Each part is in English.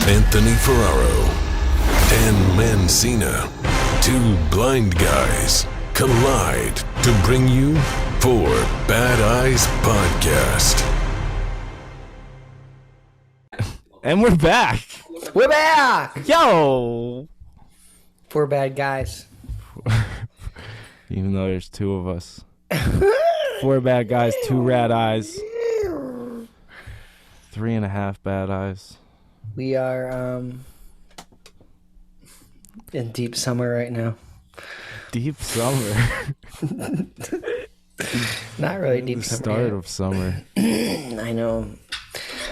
Anthony Ferraro, Dan Mancina. Two blind guys collide to bring you Four Bad Eyes Podcast. And we're back. We're back! Yo! Four bad guys. Even though there's two of us. Four bad guys, two rad eyes. 3.5 bad eyes. We are in deep summer right now. Deep summer. Not really deep The summer. start yet. of summer. I know.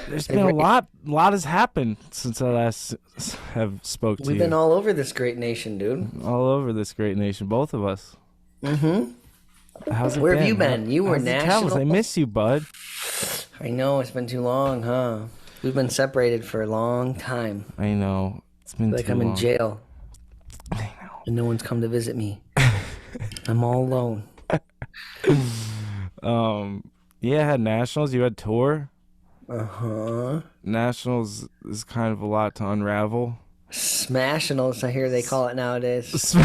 There's been a lot has happened since I last have spoke to We've you. been all over this great nation, dude. All over this great nation, both of us. Mm-hmm. How's it Where been? have you been? You were How's the national. travels? I miss you, bud. I know, it's been too long, huh? We've been separated for a long time. I know. It's been Like too I'm long. in jail. I know. And no one's come to visit me. I'm all alone. Yeah, I had nationals. You had tour. Uh-huh. Nationals is kind of a lot to unravel. Smashinals, I hear they call it nowadays.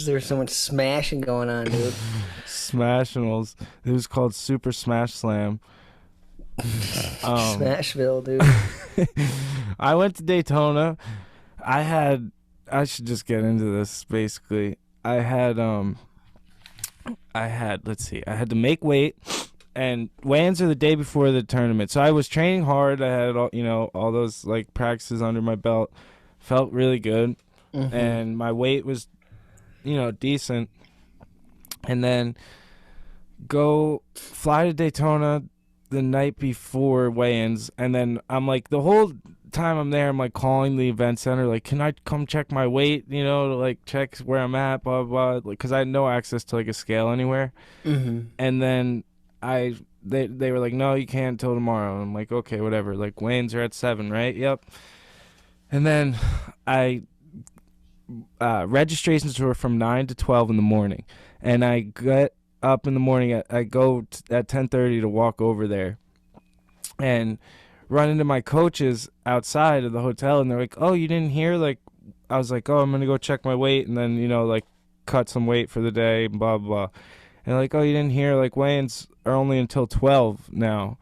There's so much smashing going on, dude. Smashionals. It was called Super Smash Slam. Smashville, dude. I went to Daytona. I should just get into this basically. I had I had to make weight, and weigh-ins are the day before the tournament. So I was training hard. I had all those like practices under my belt. Felt really good. Mm-hmm. And my weight was decent. And then go fly to Daytona the night before weigh-ins, and then I'm like, the whole time I'm there, I'm like calling the event center, like, can I come check my weight, to like check where I'm at, blah blah, like, because I had no access to like a scale anywhere. Mm-hmm. And then they were like, no, you can't until tomorrow. And I'm like, okay, whatever. Like, weigh-ins are at 7, right? Yep. And then registrations were from 9 to 12 in the morning, and I get up in the morning. I go at 10:30 to walk over there, and run into my coaches outside of the hotel, and they're like, "Oh, you didn't hear?" Like, I was like, "Oh, I'm gonna go check my weight, and then like cut some weight for the day, blah blah." And like, "Oh, you didn't hear? Like, weigh-ins are only until 12 now."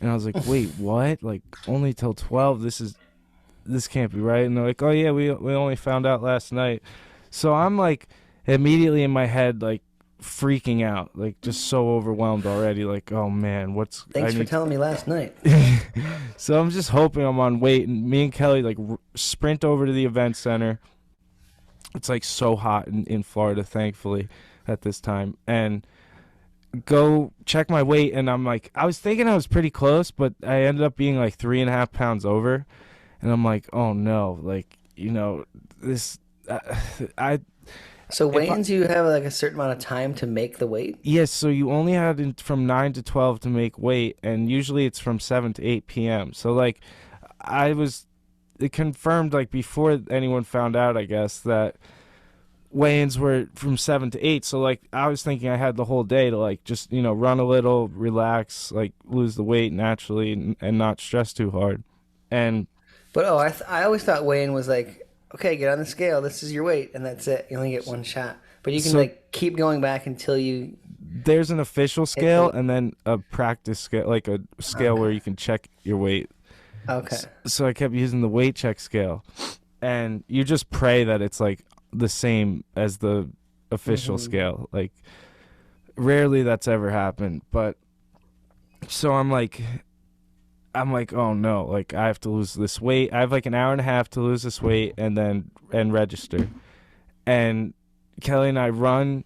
And I was like, "Wait, what? Like, only till 12? This can't be right." And they're like, "Oh yeah, we only found out last night." So I'm like immediately in my head like freaking out, like just so overwhelmed already, like, oh man, Thanks for telling me last night. So I'm just hoping I'm on weight, and me and Kelly like sprint over to the event center. It's like so hot in Florida, thankfully, at this time, and go check my weight, and I'm like, I was thinking I was pretty close, but I ended up being like 3.5 pounds over, and I'm like, oh no, like, this So weigh-ins, you have like a certain amount of time to make the weight? Yes, so you only had from 9 to 12 to make weight, and usually it's from 7 to 8 p.m. So, like, it confirmed, like, before anyone found out, I guess, that weigh-ins were from 7 to 8. So, like, I was thinking I had the whole day to, like, just, run a little, relax, like, lose the weight naturally and not stress too hard. But, I always thought weigh-in was like, okay, get on the scale, this is your weight, and that's it. You only get one shot. But you can, keep going back until you... There's an official scale and then a practice scale, like a scale where you can check your weight. Okay. So I kept using the weight check scale. And you just pray that it's, like, the same as the official scale. Like, rarely that's ever happened. But, so I'm like, oh no, like, I have to lose this weight. I have like an hour and a half to lose this weight and register. And Kelly and I run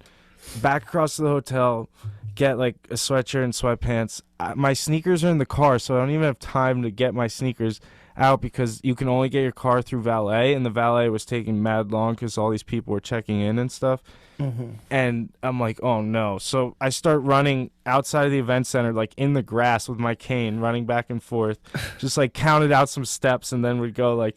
back across to the hotel, get like a sweatshirt and sweatpants. My sneakers are in the car, so I don't even have time to get my sneakers out because you can only get your car through valet, and the valet was taking mad long because all these people were checking in and stuff. And I'm like, oh no. So I start running outside of the event center, like in the grass with my cane, running back and forth, just like counted out some steps, and then would go like,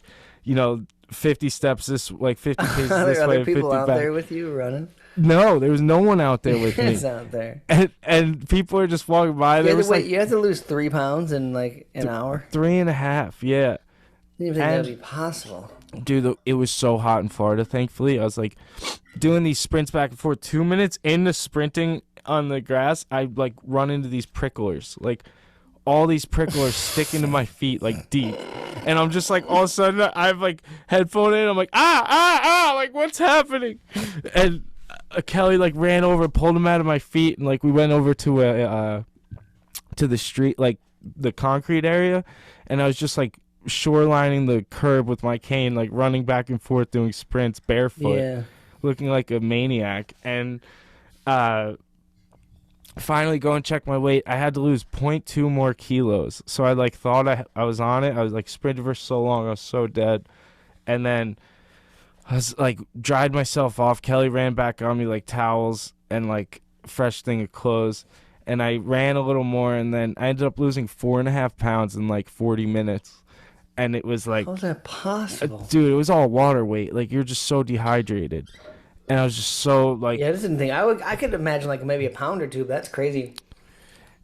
50 steps this, like 50 paces Are this there way, other 50 people out back. there with you running? No, there was no one out there with me. It's out there. And people are just walking by. There was like You have to lose 3 pounds in like an hour. 3.5, yeah. I didn't even think that would be possible. Dude, it was so hot in Florida, thankfully. I was like doing these sprints back and forth. 2 minutes into sprinting on the grass, I like run into these pricklers. Like all these pricklers sticking to my feet like deep. And I'm just like, all of a sudden I have like headphone in. I'm like, like what's happening? And Kelly like ran over, pulled him out of my feet, and like we went over to the street, like the concrete area, and I was just like shorelining the curb with my cane, like running back and forth doing sprints barefoot, looking like a maniac. And finally go and check my weight. I had to lose 0.2 more kilos, so I like thought I was on it. I was like sprinting for so long, I was so dead. And then I was like dried myself off. Kelly ran back on me like towels and like fresh thing of clothes, and I ran a little more, and then I ended up losing 4.5 pounds in like 40 minutes. And it was like, how's that possible? Dude, it was all water weight. Like you're just so dehydrated. And I was just so like, Yeah, this is the thing. I could imagine like maybe a pound or two, but that's crazy.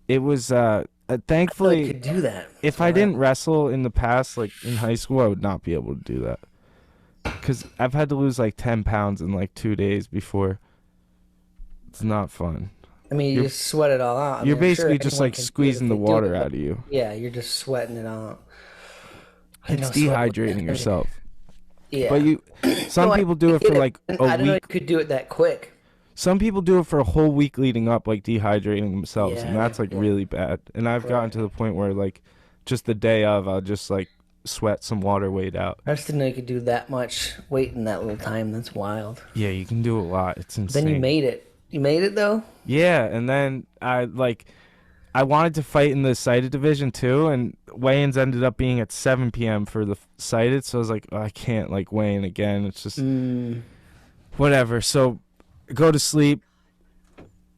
it was I thankfully could do that. if I didn't wrestle in the past, like in high school, I would not be able to do that. Because I've had to lose like 10 pounds in like 2 days before. It's not fun. I mean, you just sweat it all out. You're basically just like squeezing the water out of you. Yeah, you're just sweating it out. It's dehydrating yourself. Yeah. But some people do it for like a I don't know week. you could do it that quick. Some people do it for a whole week leading up, like dehydrating themselves, and that's like really bad. And I've gotten to the point where like just the day of, I'll just like sweat some water weight out. I just didn't know you could do that much weight in that little time. That's wild. Yeah, you can do a lot. It's insane. Then you made it. You made it though? Yeah, and then I wanted to fight in the sighted division too, and weigh-ins ended up being at 7 p.m. for the sighted, so I was like, I can't like weigh in again. It's just whatever. So go to sleep.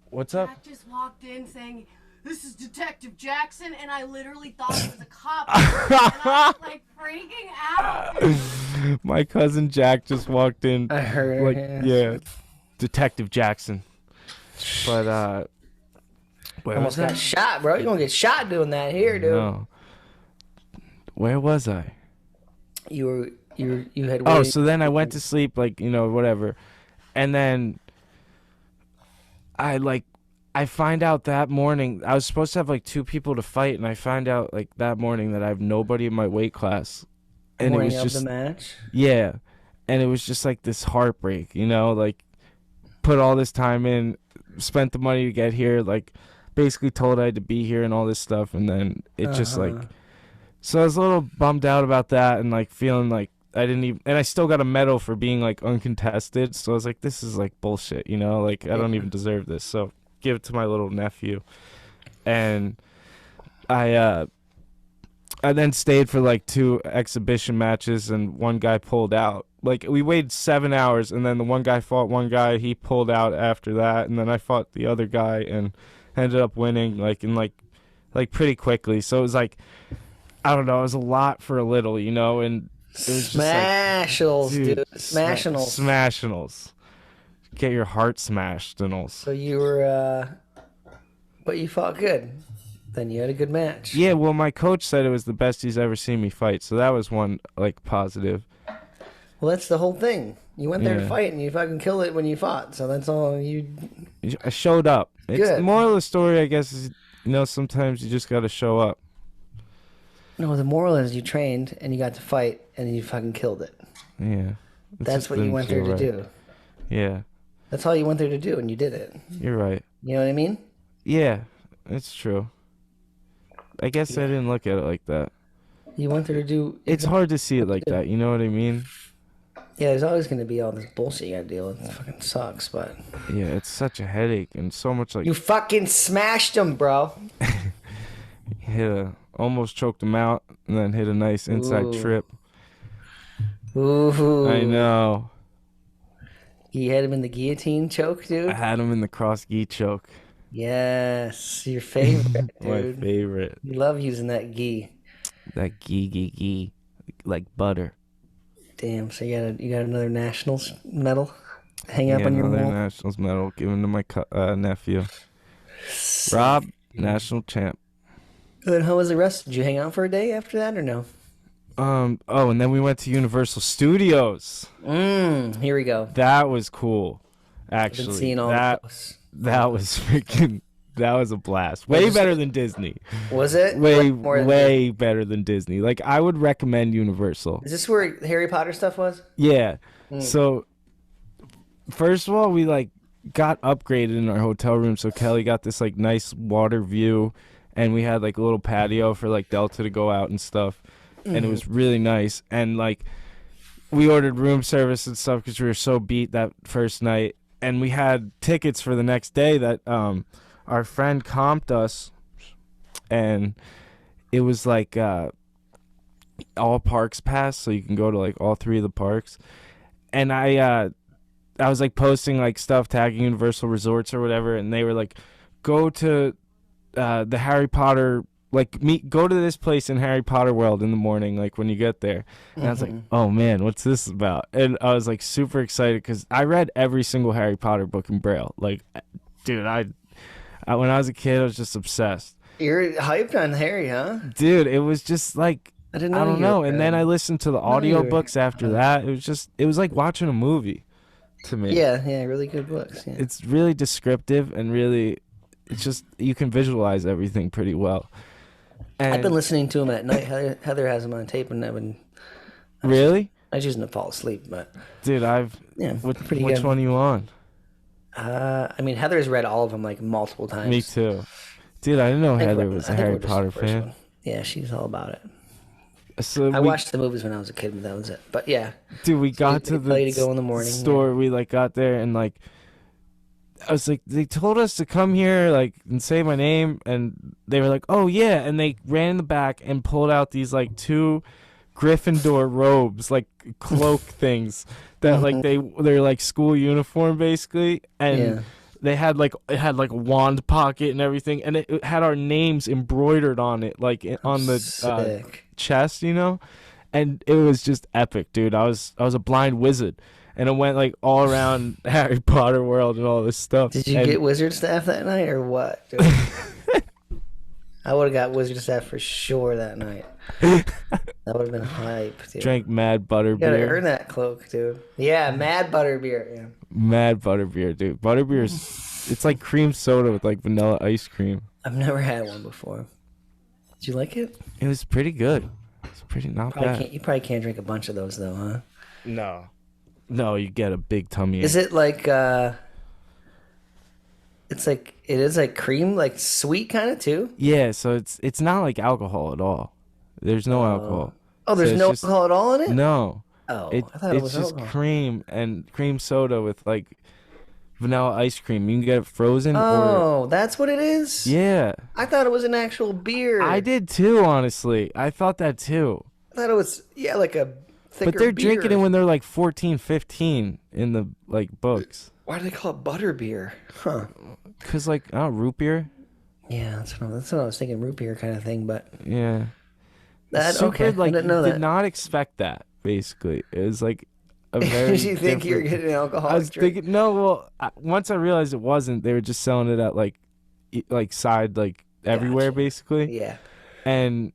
What's up? Jack just walked in saying, "This is Detective Jackson," and I literally thought it was a cop. And I was like freaking out. My cousin Jack just walked in. I heard. Like, yeah, Detective Jackson. But Almost got shot, bro. You're gonna get shot doing that here, dude. No. Where was I? You had. Oh, so then I went to sleep, like, you know, whatever, and then I find out that morning I was supposed to have like 2 people to fight, and I find out like that morning that I have nobody in my weight class, and it was just the match. Yeah, and it was just like this heartbreak, you know, like put all this time in, spent the money to get here, like basically told I had to be here and all this stuff, and then it just like, so I was a little bummed out about that, and like feeling like I didn't even, and I still got a medal for being like uncontested, so I was like, this is like bullshit, you know, like I don't even deserve this, so give it to my little nephew. And I then stayed for like 2 exhibition matches, and one guy pulled out. Like we waited 7 hours, and then the one guy fought one guy, he pulled out after that, and then I fought the other guy and ended up winning like in like pretty quickly. So it was like, I don't know, it was a lot for a little, you know, and it was just Smashals, like, dude. Smashals. Smashals. Get your heart smashed and all. So you were, but you fought good. Then you had a good match. Yeah, well, my coach said it was the best he's ever seen me fight, so that was one like positive. Well, that's the whole thing. You went there to fight, and you fucking killed it when you fought. So that's all you. I showed up. It's Good. the moral of the story, I guess, is, you know, sometimes you just got to show up. No, the moral is you trained and you got to fight and you fucking killed it. Yeah. That's what you went there to do. Yeah. That's all you went there to do, and you did it. You're right. You know what I mean? Yeah, it's true. I guess I didn't look at it like that. You went there to do. It's hard to see it like that, you know what I mean? Yeah, there's always going to be all this bullshit you got to deal with. It fucking sucks, but. Yeah, it's such a headache and so much like. You fucking smashed him, bro. Almost choked him out and then hit a nice inside trip. Ooh. I know. You had him in the guillotine choke, dude? I had him in the cross gi choke. Yes, your favorite, dude. My favorite. You love using that gi. That gi, like butter. Damn. So you got another Nationals medal hang up on your another wall. Nationals medal given to my nephew. Rob, national champ. Good. How was the rest? Did you hang out for a day after that or no? Oh, and then we went to Universal Studios. Here we go. That was cool. I've been Actually, seeing all the posts. that was freaking. That was a blast. Way better than Disney. Was it? Way better than Disney. Like, I would recommend Universal. Is this where Harry Potter stuff was? Yeah. So, first of all, we like got upgraded in our hotel room. So Kelly got this like nice water view, and we had like a little patio for like Delta to go out and stuff, and it was really nice. And like, we ordered room service and stuff because we were so beat that first night, and we had tickets for the next day that our friend comped us, and it was like all parks pass, so you can go to like all 3 of the parks. And I was like posting like stuff, tagging Universal Resorts or whatever, and they were like, go to the Harry Potter, like go to this place in Harry Potter World in the morning, like when you get there. And I was like, oh man, what's this about? And I was like super excited because I read every single Harry Potter book in Braille. Like, dude, when I was a kid, I was just obsessed. You're hyped on Harry, huh? Dude, it was just like, I didn't know. I don't you know. were And then I listened to the audiobooks after that. It was like watching a movie to me. Yeah, really good books. Yeah. It's really descriptive and really, it's just, you can visualize everything pretty well. And I've been listening to them at night. Heather has them on tape, and Really? I was using to fall asleep, but Dude, pretty which good. one are you on? I mean, Heather's read all of them like multiple times. Me too. Dude, I didn't know I think Heather we're- was I a think Harry we're just the Potter first fan. one. Yeah, she's all about it. So I watched the movies when I was a kid, but that was it. But yeah, Dude, we got they to tell you the to go in the morning, store. We like got there and like, I was like, they told us to come here like and say my name, and they were like, oh yeah, and they ran in the back and pulled out these like 2 Gryffindor robes, like cloak things that like they're like school uniform basically, and they had like it had like a wand pocket and everything, and it had our names embroidered on it, like on the chest, you know, and it was just epic, dude. I was a blind wizard, and it went like all around Harry Potter world and all this stuff. Did you get wizard staff that night or what? Dude? I would have got wizard staff for sure that night. That would have been hype, dude. Drank mad butter You gotta beer. earn that cloak, dude. Yeah, mad butter beer. Yeah. Mad butterbeer, dude. Butterbeer is it's like cream soda with like vanilla ice cream. I've never had one before. Did you like it? It was pretty good. It's pretty not bad. You probably can't drink a bunch of those though, huh? No, you get a big tummy. Is it like it is like cream, like sweet kind of too? Yeah, so it's not like alcohol at all. There's no alcohol. Oh, there's So no it's just- alcohol at all in it? No. Oh, I thought it it's was just alcohol. cream and cream soda with like vanilla ice cream. You can get it frozen or Oh, that's what it is? yeah. I thought it was an actual beer. I did too, honestly. I thought that too. I thought it was like a thicker But they're beer. drinking it when they're like 14, 15 in the like books. Why do they call it butter beer? Huh. Cause like root beer. Yeah, that's what I was thinking, root beer kind of thing, but Yeah. that Super, okay. like, I didn't know did that. not expect that. Basically, it was like a very. Did you think you were different- getting an alcoholic I was drink? thinking no. Well, once I realized it wasn't, they were just selling it at like side like everywhere Gotcha. basically. Yeah. And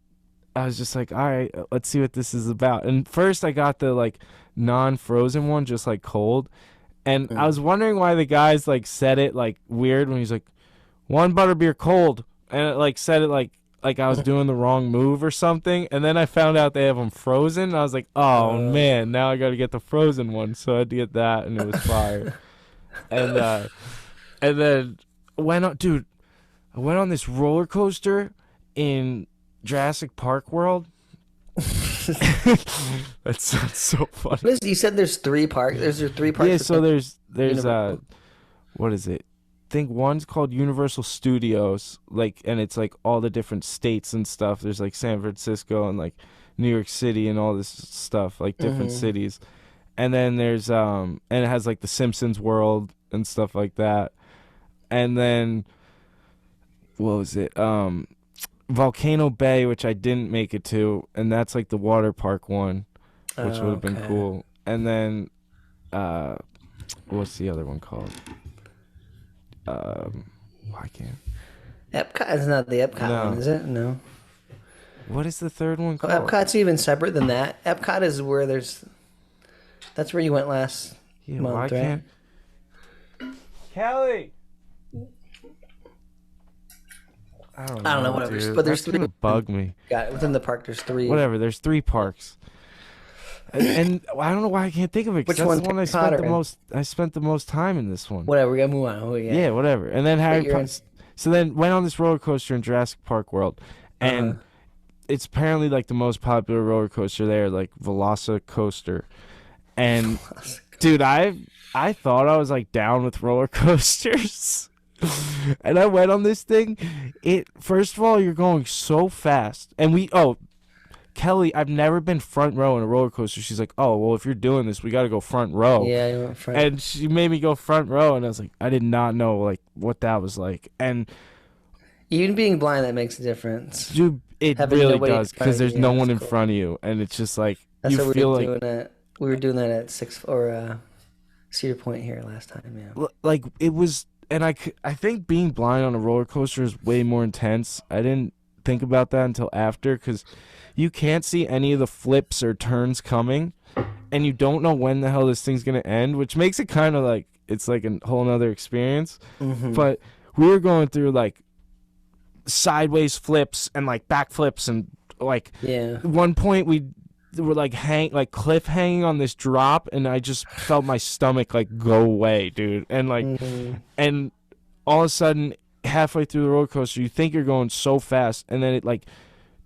I was just like, all right, let's see what this is about. And first, I got the like non-frozen one, just like cold. And I was wondering why the guys like said it like weird when he's like, 1 butterbeer cold, and it like said it like I was doing the wrong move or something. And then I found out they have them frozen. And I was like, oh man, now I got to get the frozen one. So I had to get that, and it was fire. and then went on, dude. I went on this roller coaster in Jurassic Park World. That sounds so funny. You said there's 3 parks. There's 3 parks. Yeah, so there's Universal. what is it? I think one's called Universal Studios, like, and it's like all the different states and stuff. There's like San Francisco and like New York City and all this stuff, like different cities. And then there's and it has like the Simpsons world and stuff like that. And then what was it? Volcano Bay, which I didn't make it to, and that's like the water park one. which would have been Okay. cool. And then, what's the other one called? I can't. Epcot is not the Epcot No. one, is it? No. What is the third one Oh, called? Epcot's even separate than that. Epcot is where that's where you went last Yeah, month, why right? can't? Kelly. I don't know. whatever, Dude. but there's That's gonna three. bug me. Got it. Within the park, there's 3. Whatever. There's 3 parks. And I don't know why I can't think of it. 'Cause Which that's one's the one I Harry spent Potter the in? most. I spent the most time in this one. Whatever, we gotta move on. Oh, Yeah, whatever. And then Harry you're in- Potter. So then went on this roller coaster in Jurassic Park World, and it's apparently like the most popular roller coaster there, like Velocicoaster. And dude, I thought I was like down with roller coasters. And I went on this thing. First of all, you're going so fast. And Kelly, I've never been front row in a roller coaster. She's like, "Oh, well, if you're doing this, we got to go front row." Yeah, you went front. And she made me go front row, and I was like, I did not know like what that was like. And Even being blind, that makes a difference. dude, it Having really nobody in does, front because of there's you, no yeah, one that's in cool. front of you, and it's just like That's you what feel we were like doing at. We were doing that at Cedar Point here last time. Yeah. like it was. And I think being blind on a roller coaster is way more intense. I didn't think about that until after, because you can't see any of the flips or turns coming, and you don't know when the hell this thing's gonna end, which makes it kind of like it's like a whole nother experience. But we were going through like sideways flips and like back flips, and like Yeah. at one point we were like cliff hanging on this drop, and I just felt my stomach like go away, dude. And like and all of a sudden halfway through the roller coaster you think you're going so fast, and then it like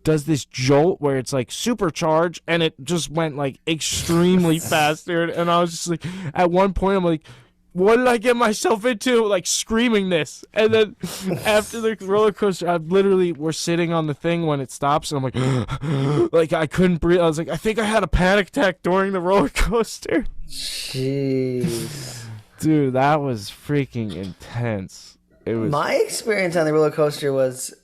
does this jolt where it's like supercharged, and it just went like extremely fast, dude. And I was just like, at one point I'm like, what did I get myself into? Like screaming this. And then after the roller coaster, we're sitting on the thing when it stops, and I'm like, like I couldn't breathe. I was like, I think I had a panic attack during the roller coaster. Jeez. Dude, that was freaking intense. It was. My experience on the roller coaster was,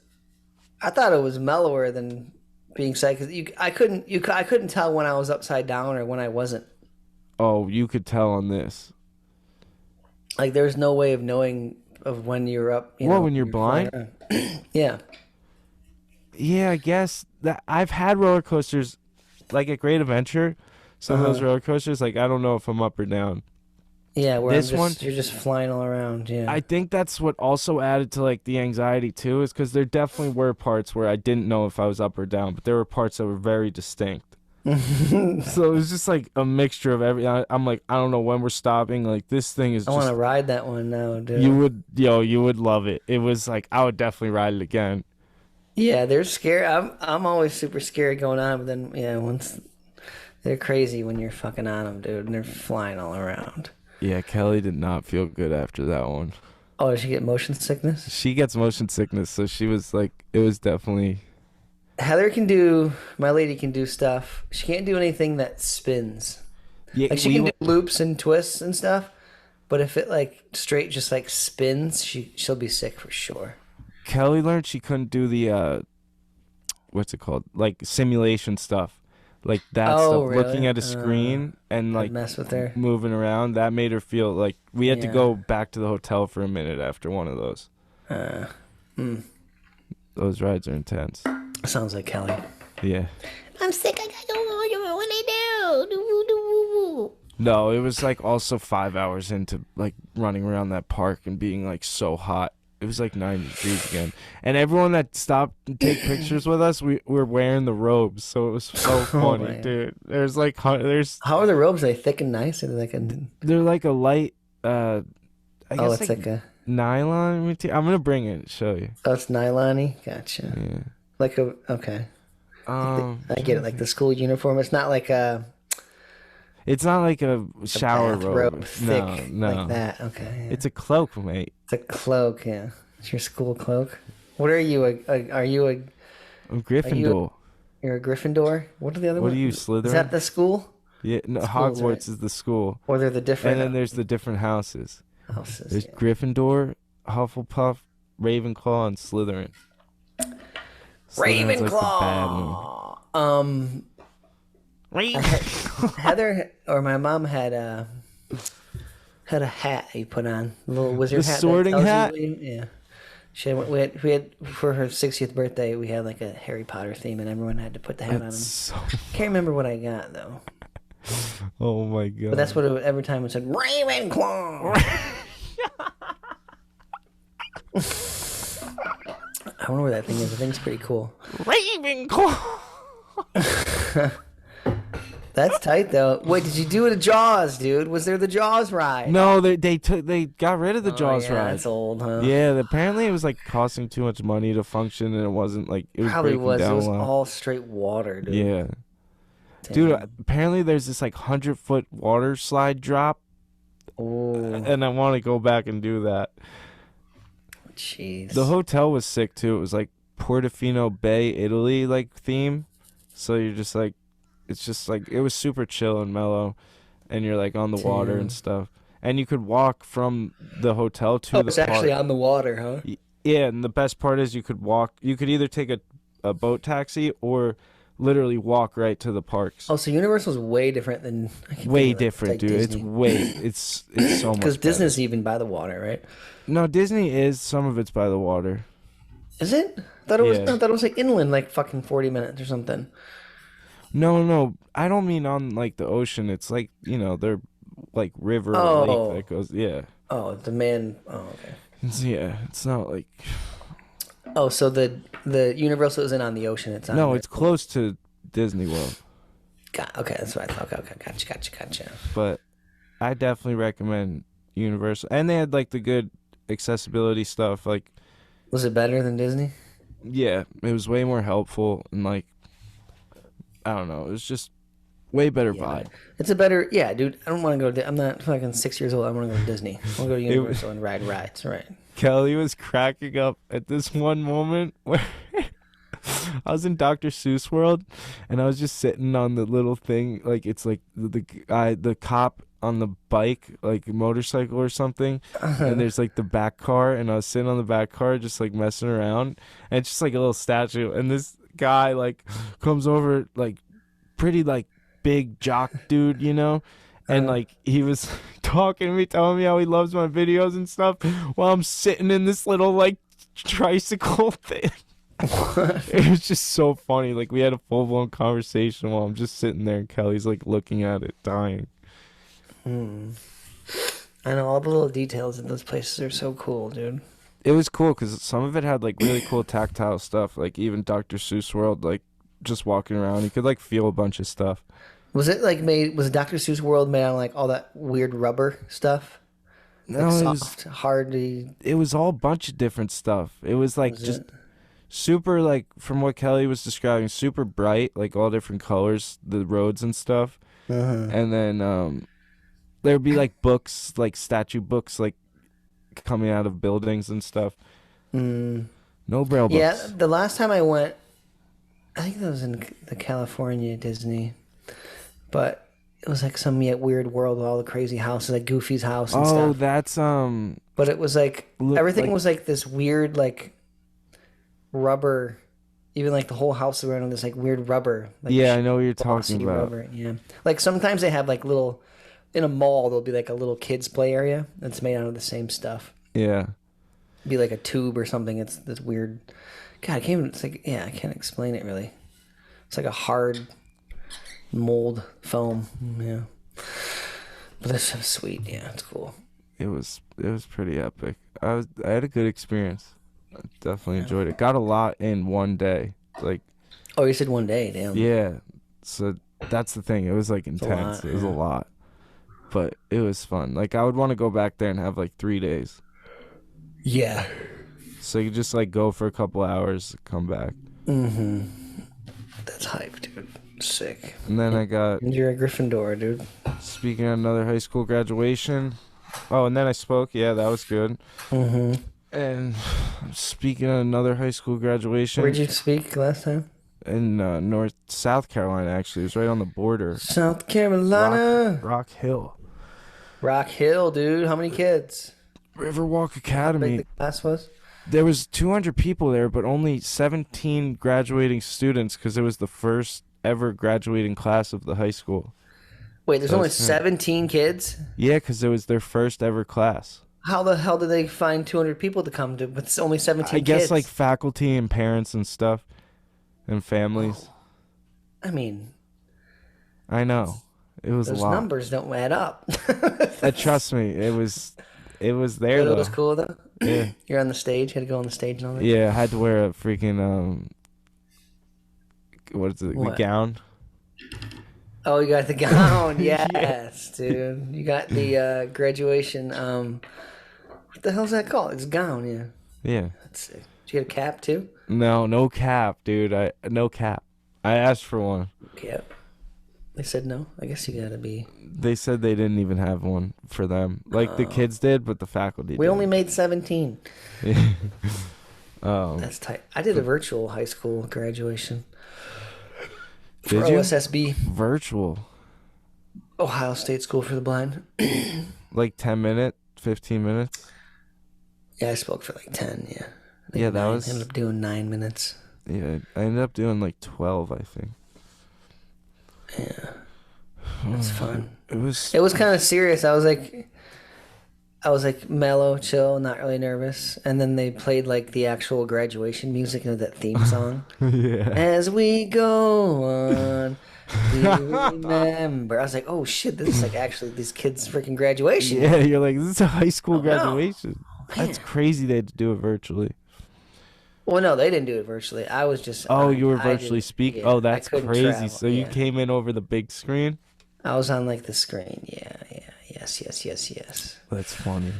I thought it was mellower than being sad, because I couldn't tell when I was upside down or when I wasn't. Oh, you could tell on this. Like there was no way of knowing of when you're up. When you're blind? Yeah. Yeah, I guess that I've had roller coasters, like at Great Adventure. Some of those roller coasters, like I don't know if I'm up or down. Yeah, where This one- you're just flying all around. Yeah. I think that's what also added to like the anxiety too, is because there definitely were parts where I didn't know if I was up or down, but there were parts that were very distinct. So it was just like a mixture of everything. I'm like, I don't know when we're stopping. Like this thing is I want just. to ride that one now, dude. You would love it. It was like I would definitely ride it again. Yeah, they're scary. I'm always super scared going on, but then once they're crazy when you're fucking on them, dude, and they're flying all around. Yeah, Kelly did not feel good after that one. Oh, did she get motion sickness? She gets motion sickness, so she was like, it was definitely. My lady can do stuff. She can't do anything that spins. Yeah, Like she can do loops and twists and stuff, but if it like straight just like spins, she'll be sick for sure. Kelly learned she couldn't do the what's it called? Like simulation stuff. Like that Oh, stuff. really? Looking at a screen and like mess with her. moving around, that made her feel like we had to Yeah. go back to the hotel for a minute after one of those. Those rides are intense. Sounds like Kelly. Yeah. I'm sick. I don't know what I do. No, it was like also 5 hours into like running around that park and being like so hot. It was like 90 degrees again. And everyone that stopped to take pictures with us, we were wearing the robes. So it was so funny, man. dude. There's like, How are the robes? Are they thick and nice? Or they're like a light, I guess it's like a. nylon material. I'm going to bring it and show you. Oh, it's nylon-y? Gotcha. Yeah. Like a. Okay. I get it. Like the school uniform. It's not like a it's not like a shower bathrobe robe. thick No. like that. Okay. Yeah. It's a cloak, mate. It's a cloak. Yeah. It's your school cloak. What are you? Are you a? A Gryffindor. You're a Gryffindor. What are the other What ones? are you, Slytherin? Is that the school? Yeah, no, Schools, Hogwarts right? is the school. Or they're the different And then there's the different houses. houses. There's Yeah. Gryffindor, Hufflepuff, Ravenclaw, and Slytherin. Slytherin's like the bad one. Heather or my mom had a hat you put on, a little wizard The hat. sorting hat? Yeah. We had for her 60th birthday. We had like a Harry Potter theme, and everyone had to put the hat on them. Can't remember what I got though. Oh my god! But that's what every time it said Ravenclaw. I wonder where that thing is. I think it's pretty cool. Ravenclaw. That's tight though. Wait, did you do it at Jaws, dude? Was there the Jaws ride? No, they got rid of the Jaws yeah, ride. That's old, huh? Yeah, apparently it was like costing too much money to function, and it wasn't like it was Probably breaking was. down It was well. all straight water, dude. Yeah, Damn. dude. Apparently there's this like 100-foot water slide drop, Oh, and I want to go back and do that. jeez. The hotel was sick too. It was like Portofino Bay, Italy, like theme. So you're just like, it's just like it was super chill and mellow, and you're like on the water and stuff. And you could walk from the hotel to the it's park. actually on the water, huh? Yeah, and the best part is you could walk. You could either take a boat taxi or literally walk right to the parks. Oh, so Universal's way different than Way different, dude. Disney. It's so much. Because better. Disney's even by the water, right? No, Disney is some of it's by the water. Is it? I thought it was. Yeah. I thought it was like inland, like fucking 40 minutes or something. No, I don't mean on like the ocean. It's like they're like river or lake that goes. Yeah. Oh, the man. Oh, okay. It's not like. Oh, so the Universal isn't on the ocean. It's on. No, it's close to Disney World. Okay, that's what I thought. Okay, gotcha. But I definitely recommend Universal, and they had like the good accessibility stuff. Like, Was it better than Disney? yeah, it was way more helpful, and like, I don't know, it was just way better vibe. It's a better. Yeah, dude. I don't want to go. I'm not fucking 6 years old. I want to go to Disney. I want to go to Universal and ride rides. Right. Kelly was cracking up at this one moment where I was in Dr. Seuss World, and I was just sitting on the little thing, like it's like the cop on the bike, like a motorcycle or something, and there's like the back car, and I was sitting on the back car just like messing around, and it's just like a little statue, and this guy like comes over, like pretty like big jock dude, and like he was talking to me, telling me how he loves my videos and stuff, while I'm sitting in this little like tricycle thing. It was just so funny. Like we had a full-blown conversation while I'm just sitting there, and Kelly's like looking at it, dying. I know all the little details in those places are so cool, dude. It was cool because some of it had like really cool tactile stuff. Like even Dr. Seuss World, like just walking around, you could like feel a bunch of stuff. Was it like made? Was Dr. Seuss World made out of like all that weird rubber stuff? No, Like it soft, hardy. It was all a bunch of different stuff. It was like super, like from what Kelly was describing, super bright, like all different colors, the roads and stuff. And then there'd be like books, like statue books, like coming out of buildings and stuff. No Braille books. Yeah, the last time I went, I think that was in the California Disney, but it was like some weird world with all the crazy houses, like Goofy's house and stuff. Oh, that's But it was like everything like- was like this weird like rubber. Even like the whole house around this like weird rubber. Like yeah, I know what you're glossy talking about. rubber. Yeah, like sometimes they have like little in a mall. There'll be like a little kids play area that's made out of the same stuff. Yeah. Be like a tube or something. It's this weird. God, I can't even. It's like I can't explain it really. It's like a hard mold foam. Yeah, but that's so sweet. Yeah, it's cool. It was pretty epic. I had a good experience. I definitely enjoyed it. Got a lot in one day. Like, Oh, you said one day. Damn. yeah. So that's the thing. It was like intense. lot, It was a yeah. lot. But it was fun. Like I would want to go back there and have like 3 days. Yeah. So you just like go for a couple hours, come back. That's hype, dude. Sick. And then I got, And you're a Gryffindor, dude. speaking of another high school graduation. Oh, and then I spoke. Yeah, that was good. And speaking of another high school graduation. Where'd you speak last time? In South Carolina, actually. It was right on the border. South Carolina. Rock Hill. Rock Hill, dude. How many kids? Riverwalk How Academy. big the class was? There was 200 people there, but only 17 graduating students because it was the first ever graduating class of the high school. Wait, there's That only was kinda- 17 kids? Yeah, because it was their first ever class. How the hell did they find 200 people to come to, but it's only 17 I guess kids? like faculty and parents and stuff and families. I mean, I know. It was a those lot. numbers don't add up. Trust me, it was there But though. it was cool though. Yeah. You're on the stage. Had to go on the stage and all that. Yeah, I had to wear a freaking what is it? What? The gown. Oh, you got the gown. Yes, dude. You got the graduation. What the hell's that called? It's a gown. Yeah. Yeah. Let's see. Did you get a cap too? No cap, dude. No cap. I asked for one. Cap. They said no. I guess you gotta be. They said they didn't even have one for them. Like the kids did, but the faculty We didn't. only made 17. Um, That's tight. I did a virtual high school graduation. For Did you? OSSB, virtual. Ohio State School for the Blind. Like 10 minutes, 15 minutes. Yeah, I spoke for like 10. Yeah. I think Yeah, that 9. was- Ended up doing 9 minutes. Yeah, I ended up doing like 12, I think. Yeah. That's fun. It was It was kind of serious. I was like mellow, chill, not really nervous. And then they played like the actual graduation music, you know, that theme song. yeah. As we go on, we remember. I was like, oh shit, this is like actually these kids' freaking graduation. Yeah, you're like, this is a high school no. graduation. That's Man. crazy they had to do it virtually. Well, no, they didn't do it virtually. I was just. Oh, I- you were I virtually did- speaking? yeah, Oh, I that's couldn't crazy. travel, So you yeah. came in over the big screen? I was on like the screen. Yeah. Yes. That's funny.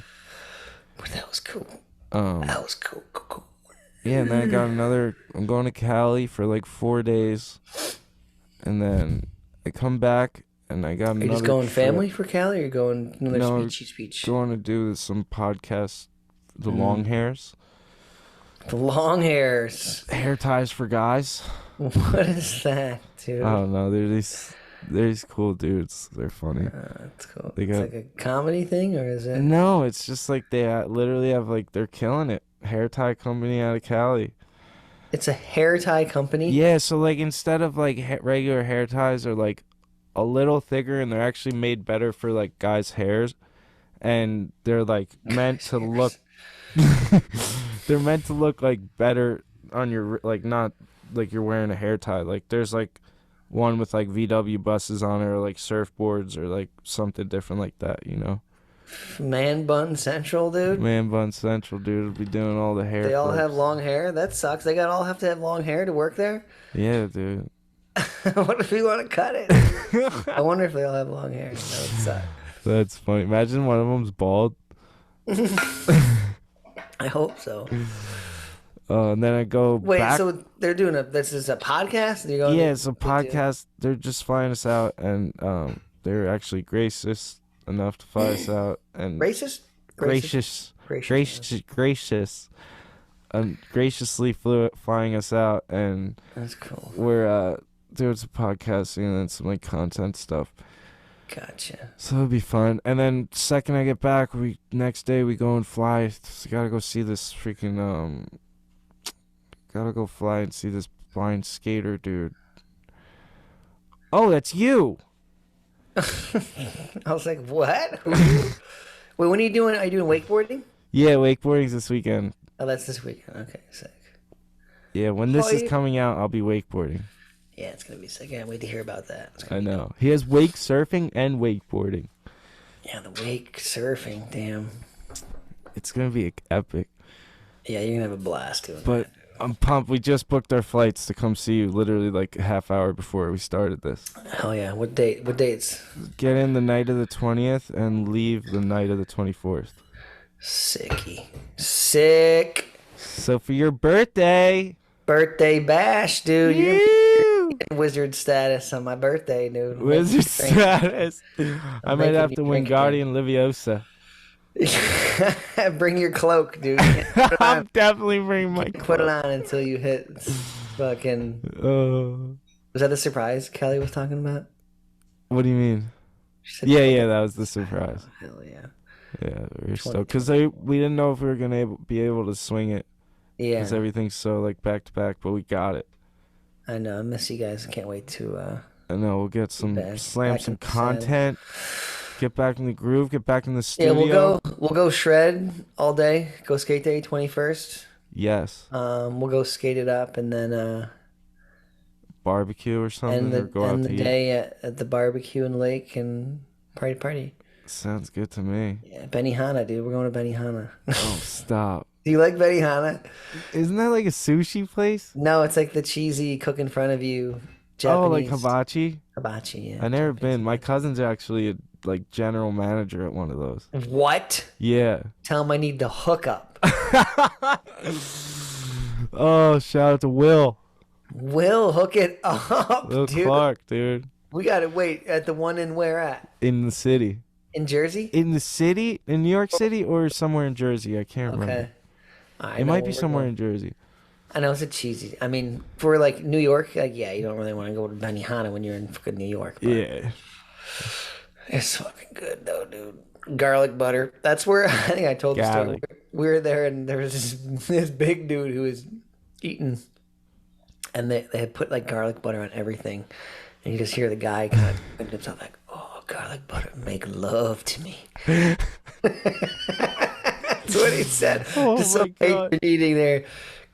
But that was cool. Um, That was cool. yeah, and then I got I'm going to Cali for like 4 days. And then I come back and I got Are another you just going trip. family for Cali, or you're going another No, speech? Going to do some podcasts, the long hairs. The long hairs. Hair ties for guys. What is that, dude? I don't know. They're these cool dudes. They're funny. That's cool. They It's got- like a comedy thing, or is it? No, it's just like they literally have like they're killing it. Hair tie company out of Cali. It's a hair tie company. Yeah, so like instead of like regular hair ties are like a little thicker and they're actually made better for like guys' hairs, and they're like meant to look. They're meant to look like better on your like not like you're wearing a hair tie. Like there's like one with like VW buses on it or like surfboards or like something different like that, you know. Man Bun Central, dude. Man Bun Central, dude, will be doing all the hair. They all flips. have long hair. That sucks. They all have to have long hair to work there. Yeah, dude. What if we want to cut it? I wonder if they all have long hair. That would suck. That's funny. Imagine one of them's bald. I hope so. And then I go Wait, back. so they're doing this is a podcast? You're going Yeah, to- it's a they do- podcast. They're just flying us out, and they're actually gracious enough to fly us out and Racist? gracious, Gracious. graciously flying us out, and That's cool. we're doing some podcasting and some like content stuff. Gotcha. So it'll be fun. And then second I get back, next day we go and fly. Gotta go see this freaking gotta go fly and see this blind skater dude. Oh, that's you. I was like, what? Wait, when are you doing? Are you doing wakeboarding? Yeah, wakeboarding's this weekend. Oh, that's this weekend. Okay, sick. Yeah, when this Oh, is you- coming out, I'll be wakeboarding. Yeah, it's gonna be sick. I can't wait to hear about that. It's I gonna be know. He has wake surfing and wakeboarding. Yeah, the wake surfing. Damn. It's gonna be epic. Yeah, you're gonna have a blast doing But I'm pumped. We just booked our flights to come see you literally like a half hour before we started this. that. Hell yeah. What date? What dates? Get in the night of the 20th and leave the night of the 24th. Sicky. Sick. So for your birthday, Birthday bash, dude. You're you in wizard status on my birthday, dude. wizard Drink. status. I might making have you to drink Wingardium Leviosa. Bring your cloak, dude. I'm definitely bringing my. Put it on until you hit fucking. Oh. Was that the surprise Kelly was talking about? What do you mean? She said, Yeah, that was the surprise. Hell yeah. Yeah, we were stoked because we didn't know if we were gonna be able to swing it Yeah. because everything's so like back to back, but we got it. I know. I miss you guys. I can't wait to. I know we'll get some back slam in some the saddle. content. Get back in the groove. Get back in the Yeah, studio. we'll go shred all day. Go skate day 21st. Yes. We'll go skate it up and then Barbecue or something, or go out end to the eat. day at the barbecue and lake and party. Sounds good to me. Yeah, Benihana, dude. We're going to Benihana. Oh, stop. Do you like Benihana? Isn't that like a sushi place? No, it's like the cheesy cook in front of you. Oh, like Japanese hibachi? hibachi. Yeah. I never Japanese been. My hibachi. cousin's actually a like general manager at one of those. What? Yeah. Tell him I need to hook up. Oh, shout out to Will. Will hook it up, Will dude. Clark, dude. We got to wait at the one in where at? In the city. In Jersey? In the city? In New York City or somewhere in Jersey? I can't remember. Okay. It might be somewhere in Jersey. I know it's a cheesy. I mean, for like New York, like yeah, you don't really want to go to Benihana when you're in fucking New York. But Yeah. it's fucking good though, dude. Garlic butter. That's where I think I told the story. Garlic. We were there and there was this big dude who was eating, and they had put like garlic butter on everything, and you just hear the guy kind of putting himself like, "Oh, garlic butter, make love to me." That's what he said. Oh Just my some God. patron eating there.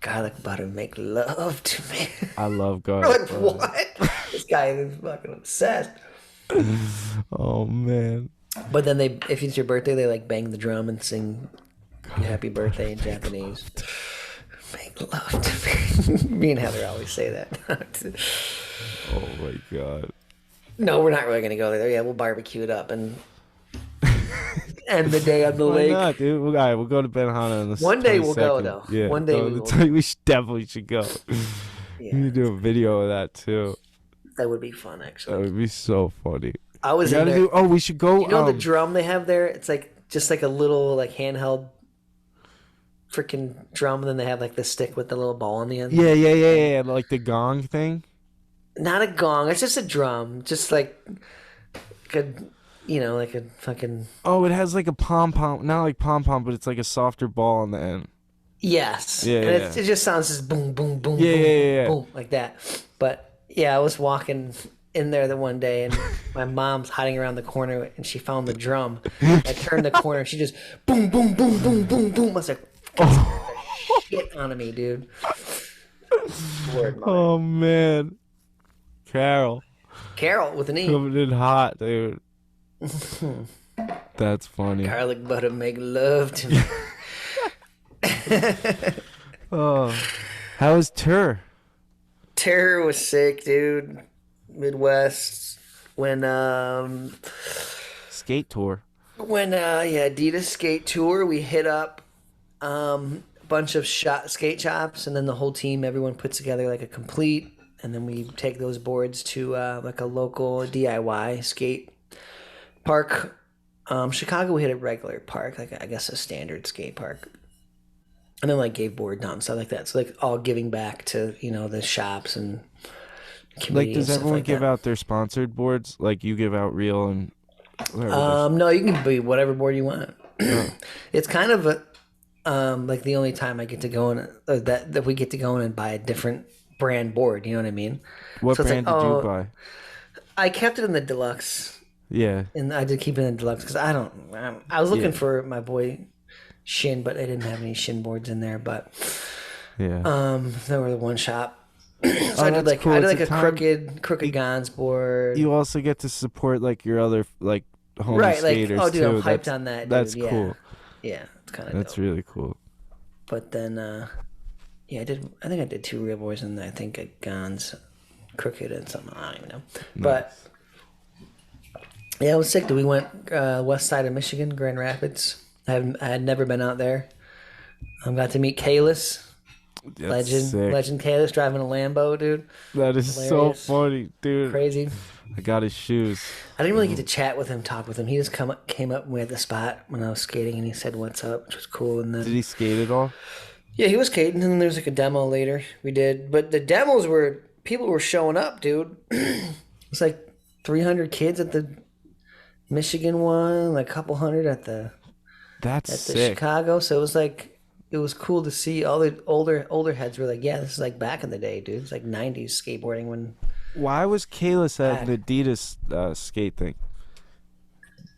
Garlic butter, make love to me. I love We're garlic. like, butter. what? This guy is fucking obsessed. Oh, man. But then if it's your birthday, they like bang the drum and sing happy birthday in Japanese. Make love to me. Me and Heather always say that. Oh, my God. No, we're not really going to go there. Yeah, we'll barbecue it up and end the day on the Why lake. not, dude? All right, we'll go to Benihana on the One day we'll go, 22nd. though. Yeah. One day no, we that's will. right, we definitely should go. Yeah. We need to do a video of that, too. That would be fun, That actually. would be so funny. I was We in gotta there. we should go. You know the drum they have there? It's like just like a little like handheld freaking drum, and then they have like the stick with the little ball on the end. Yeah. Like the gong thing. Not a gong. It's just a drum. Just like a, like a fucking. Oh, it has like a pom pom. Not like pom pom, but it's like a softer ball on the end. Yes. Yeah, And yeah. it just sounds just boom, boom, boom, Yeah, boom, yeah. boom, like that. But yeah, I was walking in there the one day, and my mom's hiding around the corner, and she found the drum. I turned the corner, and she just boom, boom, boom, boom, boom, boom. I was like, shit on me, dude. Lord, mother. Oh man, Carol Carol with an E. coming in hot, dude. That's funny. Garlic butter make love to me. Oh, how was tour? Terror was sick, dude. Midwest when Skate tour. ADIDAS skate tour, we hit up a bunch of skate shops, and then the whole team, everyone puts together like a complete, and then we take those boards to like a local DIY skate park. Chicago, we hit a regular park, like I guess a standard skate park, and then like gave boards out and stuff like that. So like all giving back to the shops and community. Like, does and stuff everyone like give that. out their sponsored boards? Like, you give out real and. whatever No, you can be whatever board you want. It's kind of a like the only time I get to go in that we get to go in and buy a different brand board. You know what I mean? What so it's brand like, did oh, you buy? I kept it in the deluxe, Yeah. and I did keep it in the deluxe because I was looking for my boy Shin, but I didn't have any Shin boards in there. But Yeah. there were the one shop. So I did that's like cool. I did It's like a a time- crooked Gons board. You also get to support like your other like homie Right, like skaters oh dude, too. I'm hyped That's- on that. Dude. That's Yeah. cool. Yeah, it's kind of That's dope. really cool. But then, I think I did 2 real boys, and I think a Gons, crooked, and something. I don't even know. But yeah, it was sick. We went west side of Michigan, Grand Rapids. I had never been out there. I got to meet Kalis, That's sick. legend Kalis, driving a Lambo, dude. That is Hilarious. so funny, dude. Crazy. I got his shoes. I didn't really get to chat with him, talk with him. He just came up and we had the spot when I was skating, and he said what's up, which was cool. And then Did he skate at all? yeah, he was skating, and then there was like a demo later. We did, but the demos were people were showing up, dude. It's like 300 kids at the Michigan one, like a couple hundred at the That's the sick. Chicago. So it was like it was cool to see all the older heads were like, yeah, this is like back in the day, dude. It's like 90s skateboarding when. Why was Kalis at an ADIDAS skate thing?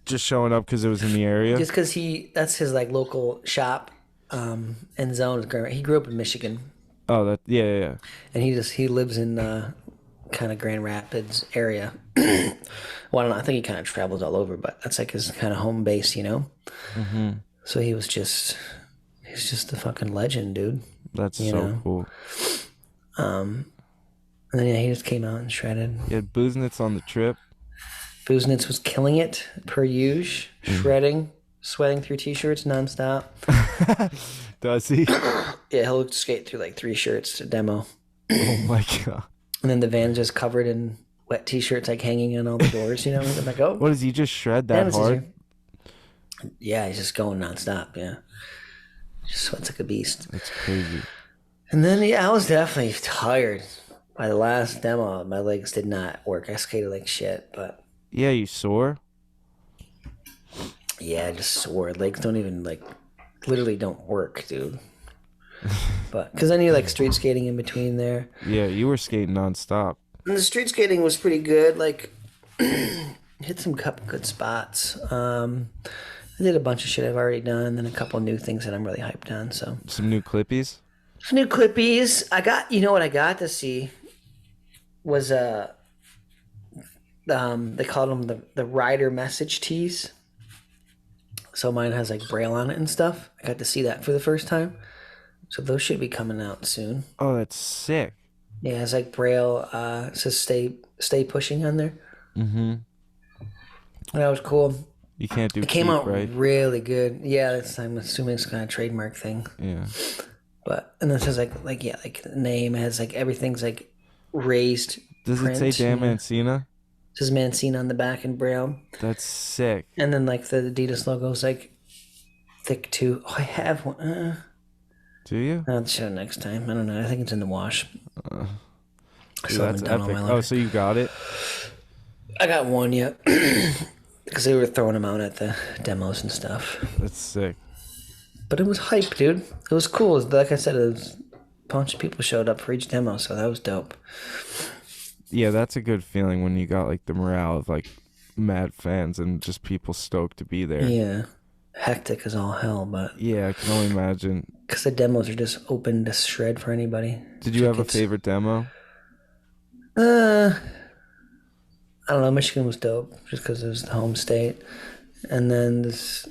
Just showing up because it was in the area? Just because that's his like local shop and zone. He grew up in Michigan. Oh, yeah. And he lives in kind of Grand Rapids area. Well, I don't know. I think he kind of travels all over, but that's like his kind of home base, you know? Mm-hmm. So he's just a fucking legend, dude. That's so cool. And then, yeah, he just came out and shredded. You had Buznitz on the trip. Buznitz was killing it, per usual. Shredding, sweating through T-shirts nonstop. Does he? Yeah, he'll skate through like 3 shirts to demo. Oh, my God. And then the van's just covered in wet T-shirts, like hanging on all the doors, you know? I'm like, oh. What, does he just shred that hard? Yeah, he's just going nonstop, yeah. Just sweats like a beast. That's crazy. And then, yeah, I was definitely tired. By the last demo, my legs did not work. I skated like shit, but... Yeah, you sore? Yeah, I just sore. Legs don't even, like, literally don't work, dude. But, because then you're, like, street skating in between there. Yeah, you were skating nonstop. And the street skating was pretty good. Like, hit some couple good spots. I did a bunch of shit I've already done, and a couple new things that I'm really hyped on, so... Some new clippies? Some new clippies. You know what I got to see was they called them the rider message tees. So mine has like Braille on it and stuff. I got to see that for the first time. So those should be coming out soon. Oh, that's sick. Yeah, it's like Braille. It says stay pushing on there. Mm-hmm. That was cool. You can't do it came out right? really good. Yeah, I'm assuming it's kind of trademark thing. Yeah. But and then it says like the name, it has like everything's like raised. Does it say Dan Mancina? It says Mancina on the back in Braille. That's sick. And then like the ADIDAS logo is like thick too. Oh, I have one. Do you? I'll show it next time. I don't know. I think it's in the wash. Dude, that's epic. Oh, so you got it? I got one, yeah. Because they were throwing them out at the demos and stuff. That's sick. But it was hype, dude. It was cool. Like I said, it was a bunch of people showed up for each demo, so that was dope. Yeah, that's a good feeling when you got like the morale of like mad fans and just people stoked to be there. Yeah. Hectic as all hell, but... Yeah, I can only imagine. Because the demos are just open to shred for anybody. Did you have a favorite demo? I don't know. Michigan was dope just because it was the home state. And then this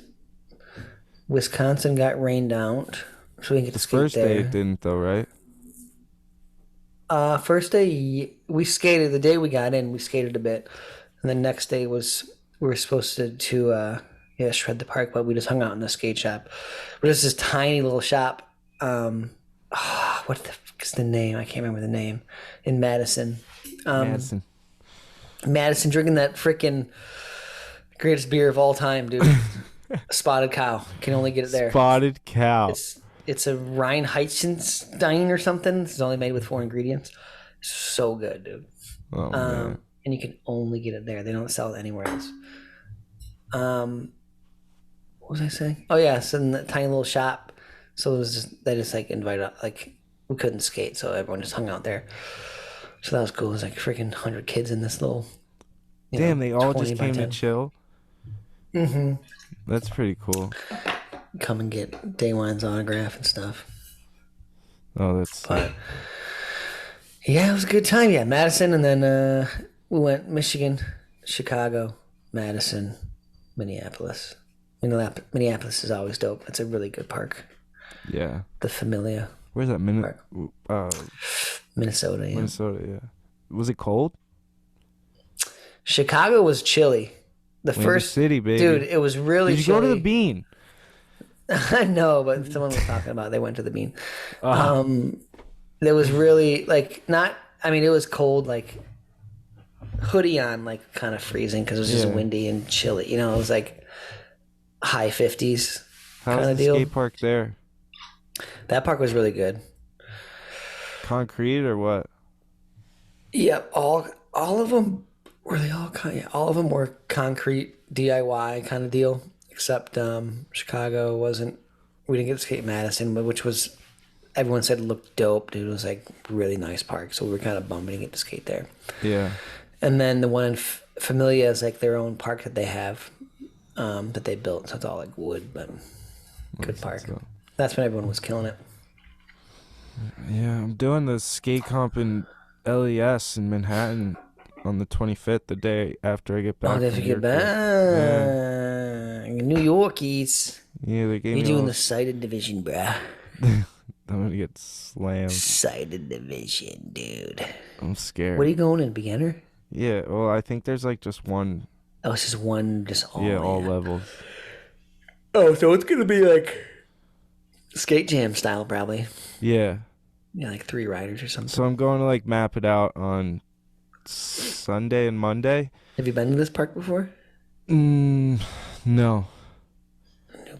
Wisconsin got rained out, so we didn't get to skate there. First day it didn't though, right? First day we skated. The day we got in, we skated a bit, and the next day we were supposed to shred the park, but we just hung out in the skate shop. It was this tiny little shop. What the fuck is the name? I can't remember the name. In Madison. Madison, drinking that freaking greatest beer of all time, dude. Spotted Cow. Can only get it there. Spotted Cow. It's a Reinheitsstein or something. It's only made with 4 ingredients. So good, dude. Oh, man. And you can only get it there. They don't sell it anywhere else. What was I saying? Oh yeah, so in the tiny little shop. So it was they just like invited, like we couldn't skate, so everyone just hung out there. So that was cool. It was like freaking 100 kids in this little. Damn, they all just came to chill. Mm-hmm. That's pretty cool. Come and get Daywine's autograph and stuff. Oh, that's. But yeah, it was a good time. Yeah, Madison, and then we went Michigan, Chicago, Madison, Minneapolis. Minneapolis is always dope. It's a really good park. Yeah. The Familia. Where's that? Minnesota. Yeah. Minnesota. Yeah. Was it cold? Chicago was chilly. The first city, baby. Dude, it was really chilly. Did you chilly. go to the Bean? I know, but someone was talking about they went to the Bean. There was really like not. I mean, it was cold, like hoodie on, like kind of freezing because it was just windy and chilly. You know, it was like high 50s kind of deal. How's the skate park there? That park was really good. Concrete or what? Yep, all of them were all of them were concrete DIY kind of deal, except Chicago wasn't we didn't get to skate Madison, but which was everyone said it looked dope, dude. It was like really nice park, so we were kind of bummed we didn't get to skate there. Yeah. And then the one in Familia is like their own park that they have that they built. So it's all like wood, but good park. That's when everyone was killing it. Yeah, I'm doing the skate comp in LES in Manhattan on the 25th, the day after I get back. Oh, if you get back, New Yorkies. Yeah, they gave You're me doing all... the sighted division, bruh. I'm gonna get slammed. Sighted division, dude. I'm scared. What are you going in, beginner? Yeah, well, I think there's like just one. Oh, it's just one, just all. Yeah, all levels. Oh, so it's gonna be like skate jam style, probably. Yeah. Yeah, like 3 riders or something. So I'm going to like map it out on Sunday and Monday. Have you been to this park before? No. New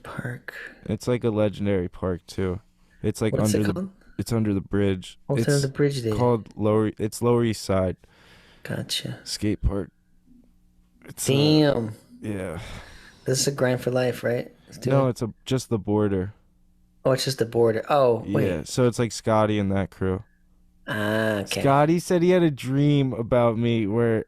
park. It's like a legendary park too. It's like What's under it called? it's under the bridge. What's under the bridge there? Called Lower East Side Gotcha. Skate Park. It's Damn. yeah. This is a grind for life, right? No, it's just the border. Oh, it's just the border. Oh, wait. Yeah, so it's like Scotty and that crew. Ah, okay. Scotty said he had a dream about me where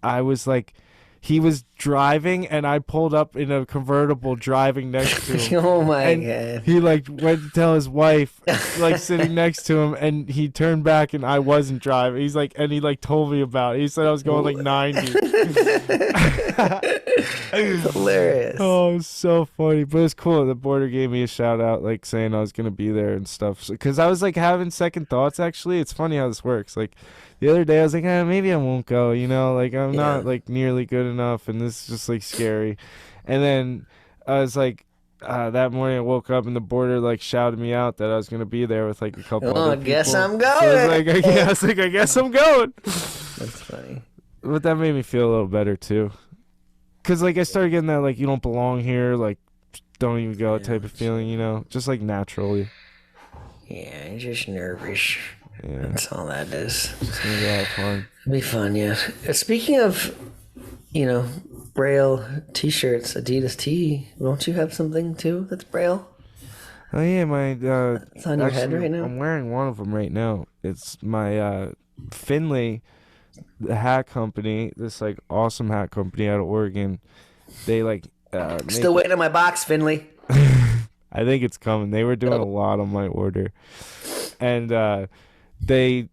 I was like, he was driving and I pulled up in a convertible driving next to him. Oh my and God. he like went to tell his wife, like sitting next to him, and he turned back and I wasn't driving. He's like, and he like told me about it. He said I was going like 90. Hilarious. Oh, it was so funny, but it's cool. The border gave me a shout out, like saying I was gonna be there and stuff. Because I was like having second thoughts. Actually, it's funny how this works. Like the other day, I was like, maybe I won't go. You know, like I'm not like nearly good enough, and this is just like scary. And then I was like, that morning I woke up and the border like shouted me out that I was gonna be there with like a couple. Oh, other I guess people. I'm going. So I was like, I guess I'm going. That's funny. But that made me feel a little better too. Cause like I started getting that like you don't belong here, like don't even go type of feeling, you know, just like naturally. Yeah, you're just nervous. Yeah, That's all that is. it's gonna be a lot of fun. It'll be fun, yeah. Speaking of, Braille t-shirts, Adidas tee, don't you have something too that's Braille? Oh yeah, my It's on your head right now? I'm wearing one of them right now. It's my Finley, the hat company, this like awesome hat company out of Oregon. They like Still waiting on my box, Finley. I think it's coming. They were doing a lot on my order, and they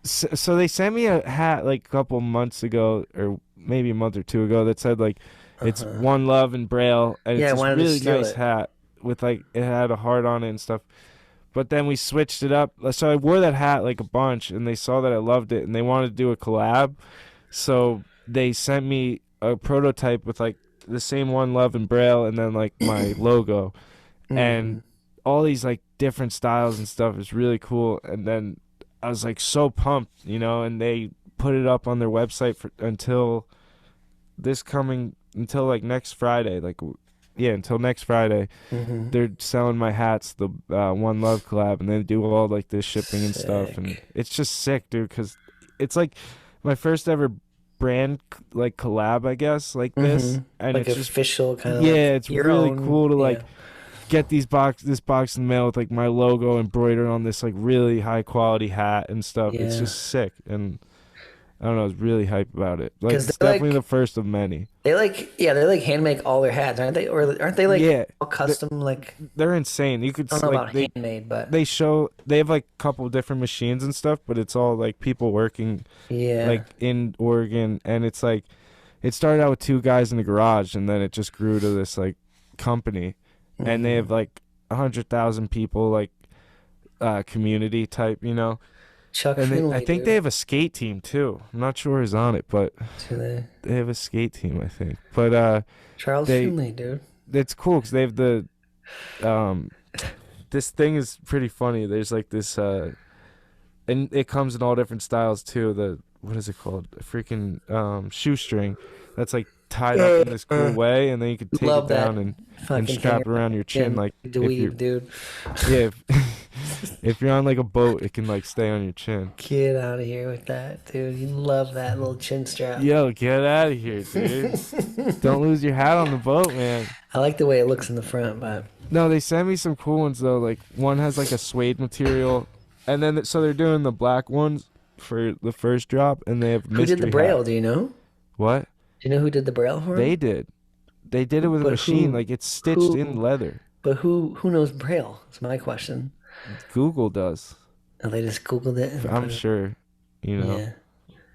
sent me a hat like a couple months ago, or maybe a month or two ago, that said like it's One Love in Braille, and Yeah, I it's this wanted to really steal nice it. hat with like it had a heart on it and stuff. But then we switched it up. So I wore that hat like a bunch, and they saw that I loved it, and they wanted to do a collab. So they sent me a prototype with like the same One Love in Braille, and then like my logo, and all these like different styles and stuff is really cool. And then I was like so pumped, and they put it up on their website until like next Friday, until next Friday. They're selling my hats, the One Love collab, and they do all like this shipping and stuff, and it's just sick, dude, because it's like my first ever brand like collab, I guess, like this, and like it's just official kind of. it's your really own, cool to like get this box in the mail with like my logo embroidered on this like really high quality hat and stuff. It's Yeah. just sick, and I don't know, I was really hype about it. Like 'Cause it's they're, definitely like- the first of many. They hand make all their hats, aren't they? Or aren't they like Yeah. all custom? Like, They're insane. You could I don't know like about handmade, but they have like a couple different machines and stuff, but it's all like people working yeah, like in Oregon, and it's like it started out with 2 guys in the garage, and then it just grew to this like company, and they have like 100,000 people, like community type, Chuck and Finley. I think they have a skate team too. I'm not sure who's on it, but Do they? they have a skate team, I think. But Charles Finley, dude. it's cool because they have the this thing is pretty funny. There's like this and it comes in all different styles too. What is it called? A freaking shoestring that's like tied up in this cool way, and then you can take Love it down that. and Fucking strap it around your chin, like if dweeb, you dude. yeah If you're on like a boat, it can like stay on your chin. Get out of here with that, dude. You love that little chin strap. Yo, get out of here, dude. Don't lose your hat on the boat, man. I like the way it looks in the front, but No, they sent me some cool ones though. Like one has like a suede material, and then so they're doing the black ones for the first drop, and they have who did the mystery Braille? hat. Do you know? What? Do you know who did the Braille for him? They did. They did it with a But machine. who- Like it's stitched who- in leather. But who knows Braille? That's my question. Google does. And they just Googled it. And I'm put it- sure. You know. Yeah.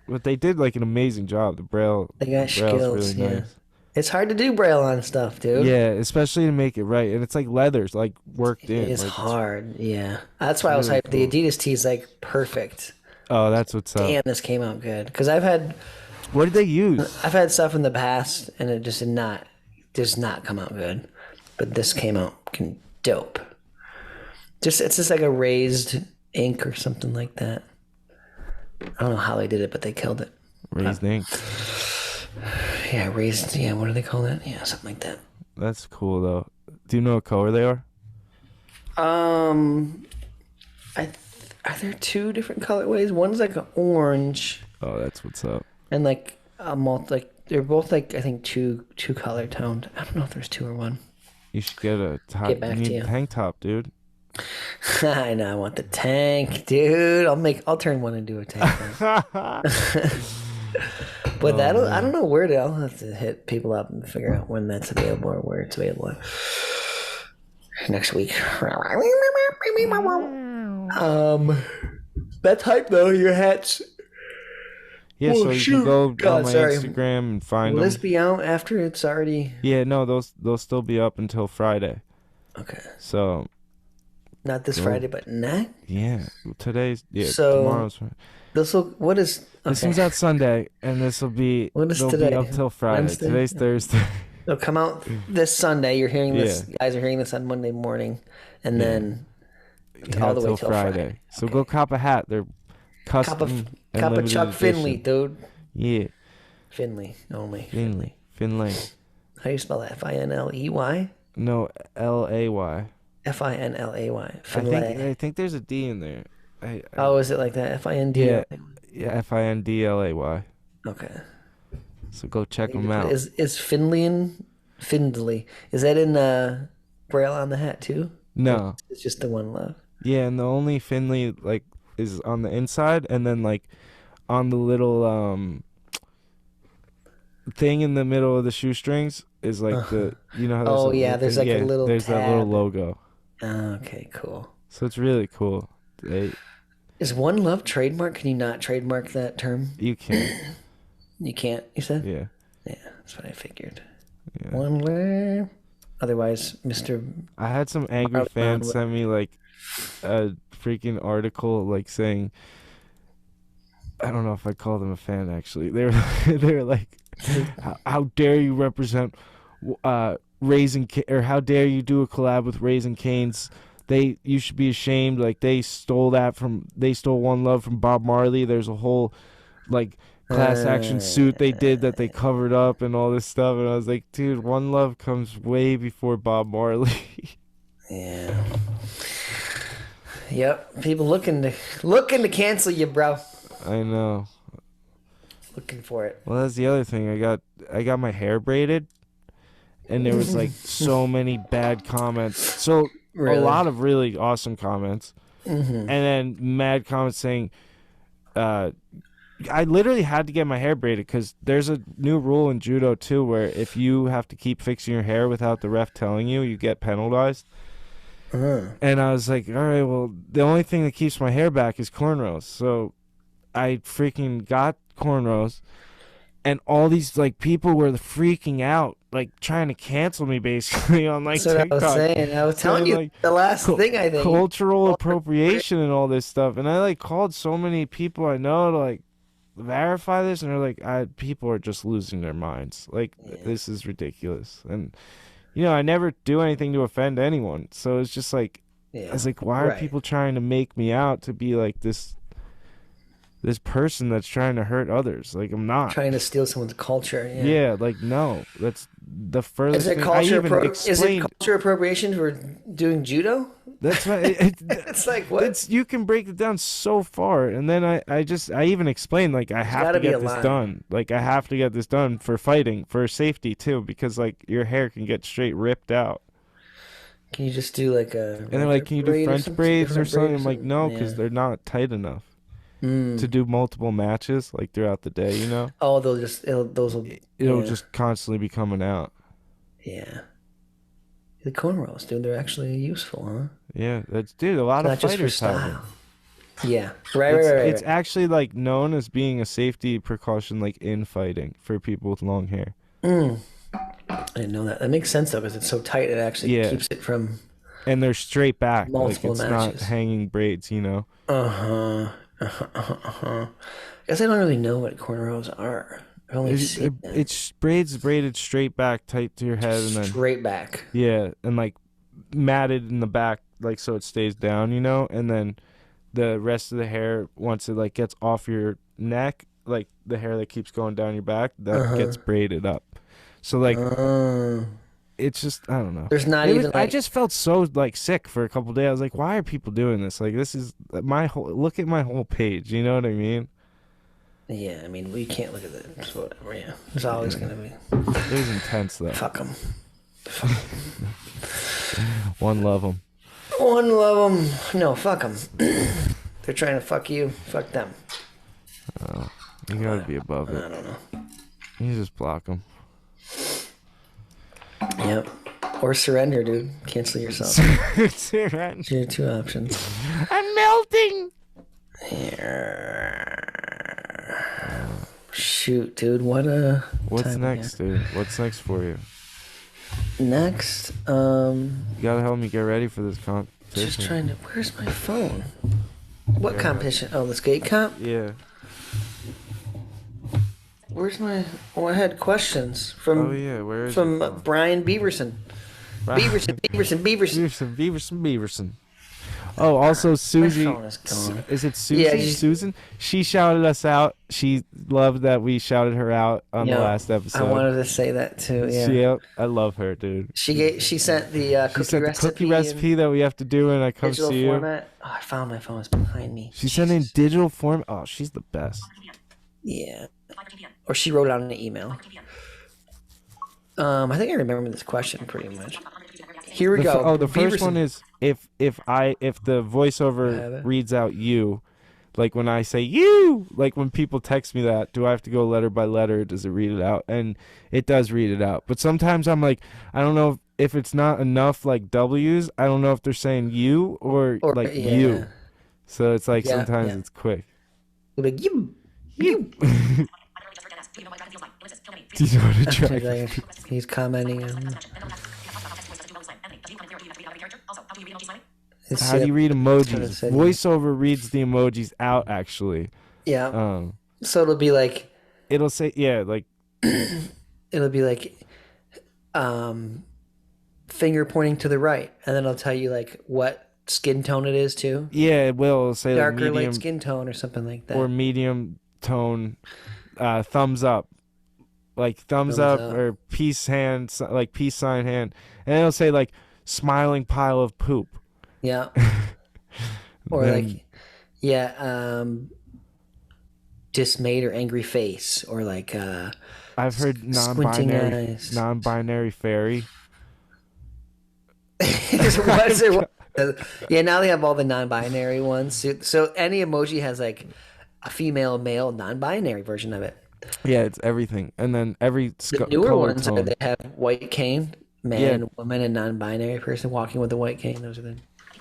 But they did like an amazing job. The Braille. They got the Braille's skills. really Yeah. nice. It's hard to do Braille on stuff, dude. Yeah, especially to make it right, and it's like leather's like worked in. It's like, hard. Yeah. That's why I was really hyped. The Adidas tee's like perfect. Oh, that's what's up. Damn, this came out good. Because I've had What did they use? stuff in the past and it just does not come out good. But this came out dope. It's just like a raised ink or something like that. I don't know how they did it, but they killed it. Raised ink. Yeah, raised. Yeah, what do they call that? Yeah, something like that. That's cool though. Do you know what color they are? Are there two different colorways? One's like an orange, Oh, that's what's up. and like a like they're both like I think two color toned. I don't know if there's two or one. You should get a top. Get back you to need you. a tank top, dude. I know. I want the tank, dude. I'll turn one into a tank. But I don't know where I'll have to hit people up and figure out when that's available or where it's available. Next week. That's hype though. Your hats. Yeah, Oh, so you shoot. can go God, on my sorry. Instagram and find Will them. this be out after it's already? Yeah, no, they'll still be up until Friday. Okay. So Not this Friday, but next. yeah, today's So- tomorrow's. Friday. This will. What is? This Okay. one's out Sunday, and this will be. What is they'll today? Be up till Friday. Wednesday? Today's Thursday. It'll come out this Sunday. You're hearing this. Yeah. Guys are hearing this on Monday morning, and then Yeah, all the way till till Friday. So go cop a hat. They're custom. Cop a and limited Chuck Finley, edition. dude. Yeah, Finley only. Finley. How do you spell that? Finley? No, Lay. Finlay. I think there's a D in there. Oh, is it like that? Find? Yeah, Findlay. Okay. So go check them out. Is Findley? Is that in Braille on the hat too? No, It's just the one love. yeah, and the only Finley like is on the inside, and then like on the little thing in the middle of the shoestrings is like the how there's Oh, a yeah, little there's thing? like a little there's that little tab. logo. Okay, cool. So it's really cool. Is one love trademark? Can you not trademark that term? You can, You can't. You said. yeah. Yeah, that's what I figured. Yeah. One love. Otherwise, Mr. I had some angry Proud fans man. send me like a freaking article like saying, I don't know if I call them a fan actually. They were like, how dare you represent or how dare you do a collab with Raising Cane's? You should be ashamed. Like they stole One Love from Bob Marley. There's a whole like class action suit they did that they covered up and all this stuff. And I was like, dude, One Love comes way before Bob Marley. Yeah. Yep. People looking to cancel you, bro. I know. Looking for it. Well, that's the other thing. I got my hair braided, and there was like so many bad comments. So Really? a lot of really awesome comments, and then mad comments saying, I literally had to get my hair braided because there's a new rule in judo too, where if you have to keep fixing your hair without the ref telling you, you get penalized. And I was like, all right, well, the only thing that keeps my hair back is cornrows. So I freaking got cornrows, and all these like people were freaking out, like trying to cancel me basically on like That's what TikTok. I was saying. I was telling you like, the last thing I think. Cultural appropriation and all this stuff. And I like called so many people I know to like verify this, and they're like, people are just losing their minds. Like this is ridiculous. And I never do anything to offend anyone. So it's just like, I was like, why are Right. people trying to make me out to be like this person that's trying to hurt others? Like I'm not. Trying to steal someone's culture. Yeah. Yeah, like no. That's the furthest Is it thing. I culture? even Is it explained. culture appropriation for doing judo? That's why It's like, what? you can break it down so far, and then I even explained like I have to gotta be get a this line. done. Like I have to get this done for fighting, for safety too, because like your hair can get straight ripped out. Can you just do like a? And they're like, can you do French braids or something? I'm like, no, because they're not tight enough to do multiple matches like throughout the day. You know? Oh, those will. It'll just constantly be coming out. Yeah. The cornrows, dude, they're actually useful, huh? Yeah, that's a lot Not of just for fighters have them. style. Yeah, right. It's actually like known as being a safety precaution, like in fighting for people with long hair. I didn't know that. That makes sense though, because it's so tight. It actually keeps it from. And they're straight back, multiple like it's matches. not hanging braids, you know. I guess I don't really know what cornrows are. I only see them. It's braids braided straight back, tight to your head, and then straight back. Yeah, and like matted in the back, like so it stays down, you know. And then the rest of the hair, once it like gets off your neck, like the hair that keeps going down your back, that gets braided up. So like, it's just, I don't know. There's not even. I just felt so like sick for a couple days. I was like, why are people doing this? Like, this is my whole. Look at my whole page. You know what I mean? Yeah, I mean, we can't look at it. So whatever. Yeah, there's always gonna be. It was intense though. Fuck them. One love them. One love them. No, fuck them. They're trying to fuck you. Fuck them. You gotta be above it. I don't know. You just block them. Yep. Or surrender, dude. Cancel yourself. Surrender. Your two options. I'm melting. Shoot, dude. What's next, dude? What's next for you? Next, you gotta help me get ready for this competition. just trying to. Where's my phone? What competition? Oh, the skate comp. Yeah. Where's my? Oh, I had questions from. Oh yeah, where is from it? Brian Beverson. Beverson. Oh, also Susie. My phone is gone. Is it Susie? Yeah, Susan? She shouted us out. She loved that we shouted her out on the last episode. I wanted to say that too. Yeah. I love her, dude. She sent the cookie recipe that we have to do when I come digital see format. Oh, I found my phone. It's behind me. She sent in digital form. Oh, she's the best. Yeah. Or she wrote out an email. I think I remember this question pretty much. Here we go. The first one is if the voiceover reads out you, like when I say you, like when people text me that, do I have to go letter by letter? Does it read it out? And it does read it out. But sometimes I'm like, I don't know if it's not enough like W's. I don't know if they're saying you or like you. So it's like sometimes it's quick. Like you. Do you know what a track? He's commenting on. How do you read emojis? VoiceOver reads the emojis out, actually. Yeah. So it'll be like. It'll say, like. It'll be like, finger pointing to the right, and then it'll tell you like what skin tone it is too. Yeah, it will. It'll say darker like medium, light skin tone or something like that. Or medium tone, thumbs up. Like thumbs up or peace hand, like peace sign hand, and it'll say like smiling pile of poop. Yeah. Or like, dismayed or angry face, or like I've heard non-binary fairy. Yeah, now they have all the non-binary ones. So any emoji has like a female, male, non-binary version of it. Yeah, it's everything, and then every the newer ones are, they have white cane, man, woman, and non-binary person walking with a white cane. Those are the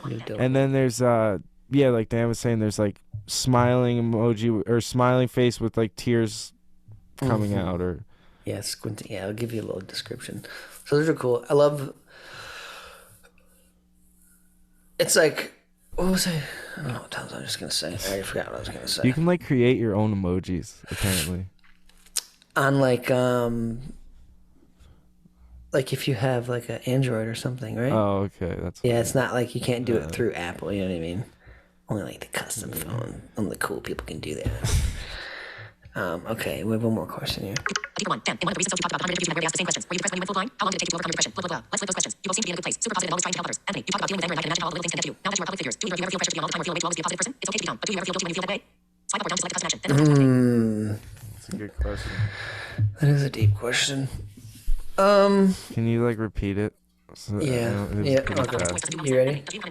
new dope. And then there's like Dan was saying, there's like smiling emoji or smiling face with like tears coming out, or squinting. Yeah, I'll give you a little description. So those are cool. I love. It's like, what was I? I don't know what I was just gonna say. I already forgot what I was gonna say. You can like create your own emojis, apparently. On like if you have like an Android or something, right? Oh, okay, that's it's not like you can't do it through Apple. You know what I mean? Only like the custom phone. Only the cool people can do that. Okay, we have one more question here. Deeper one. Dan, in one of the recent shows you talked about behind the interviews, you asked the same questions. Were you depressed when you went full blind? How long did it take you to overcome your depression? Blah, blah, blah. Let's flip those questions. You both seem to be in a good place. Super positive and always trying to help others. Anthony, you talked about dealing with anger, and I can imagine how all the little things can get to you. Now that you are public figures, do either of you ever feel pressure to be on all the time or feel a way to always be a positive person? It's okay to be down, but do you ever feel guilty when you feel that way? Swipe up or down to select custom action. Then That's a good question. That is a deep question. Can you like repeat it? So, Yeah. it's Yeah. pretty Okay. fast. You ready? Deeper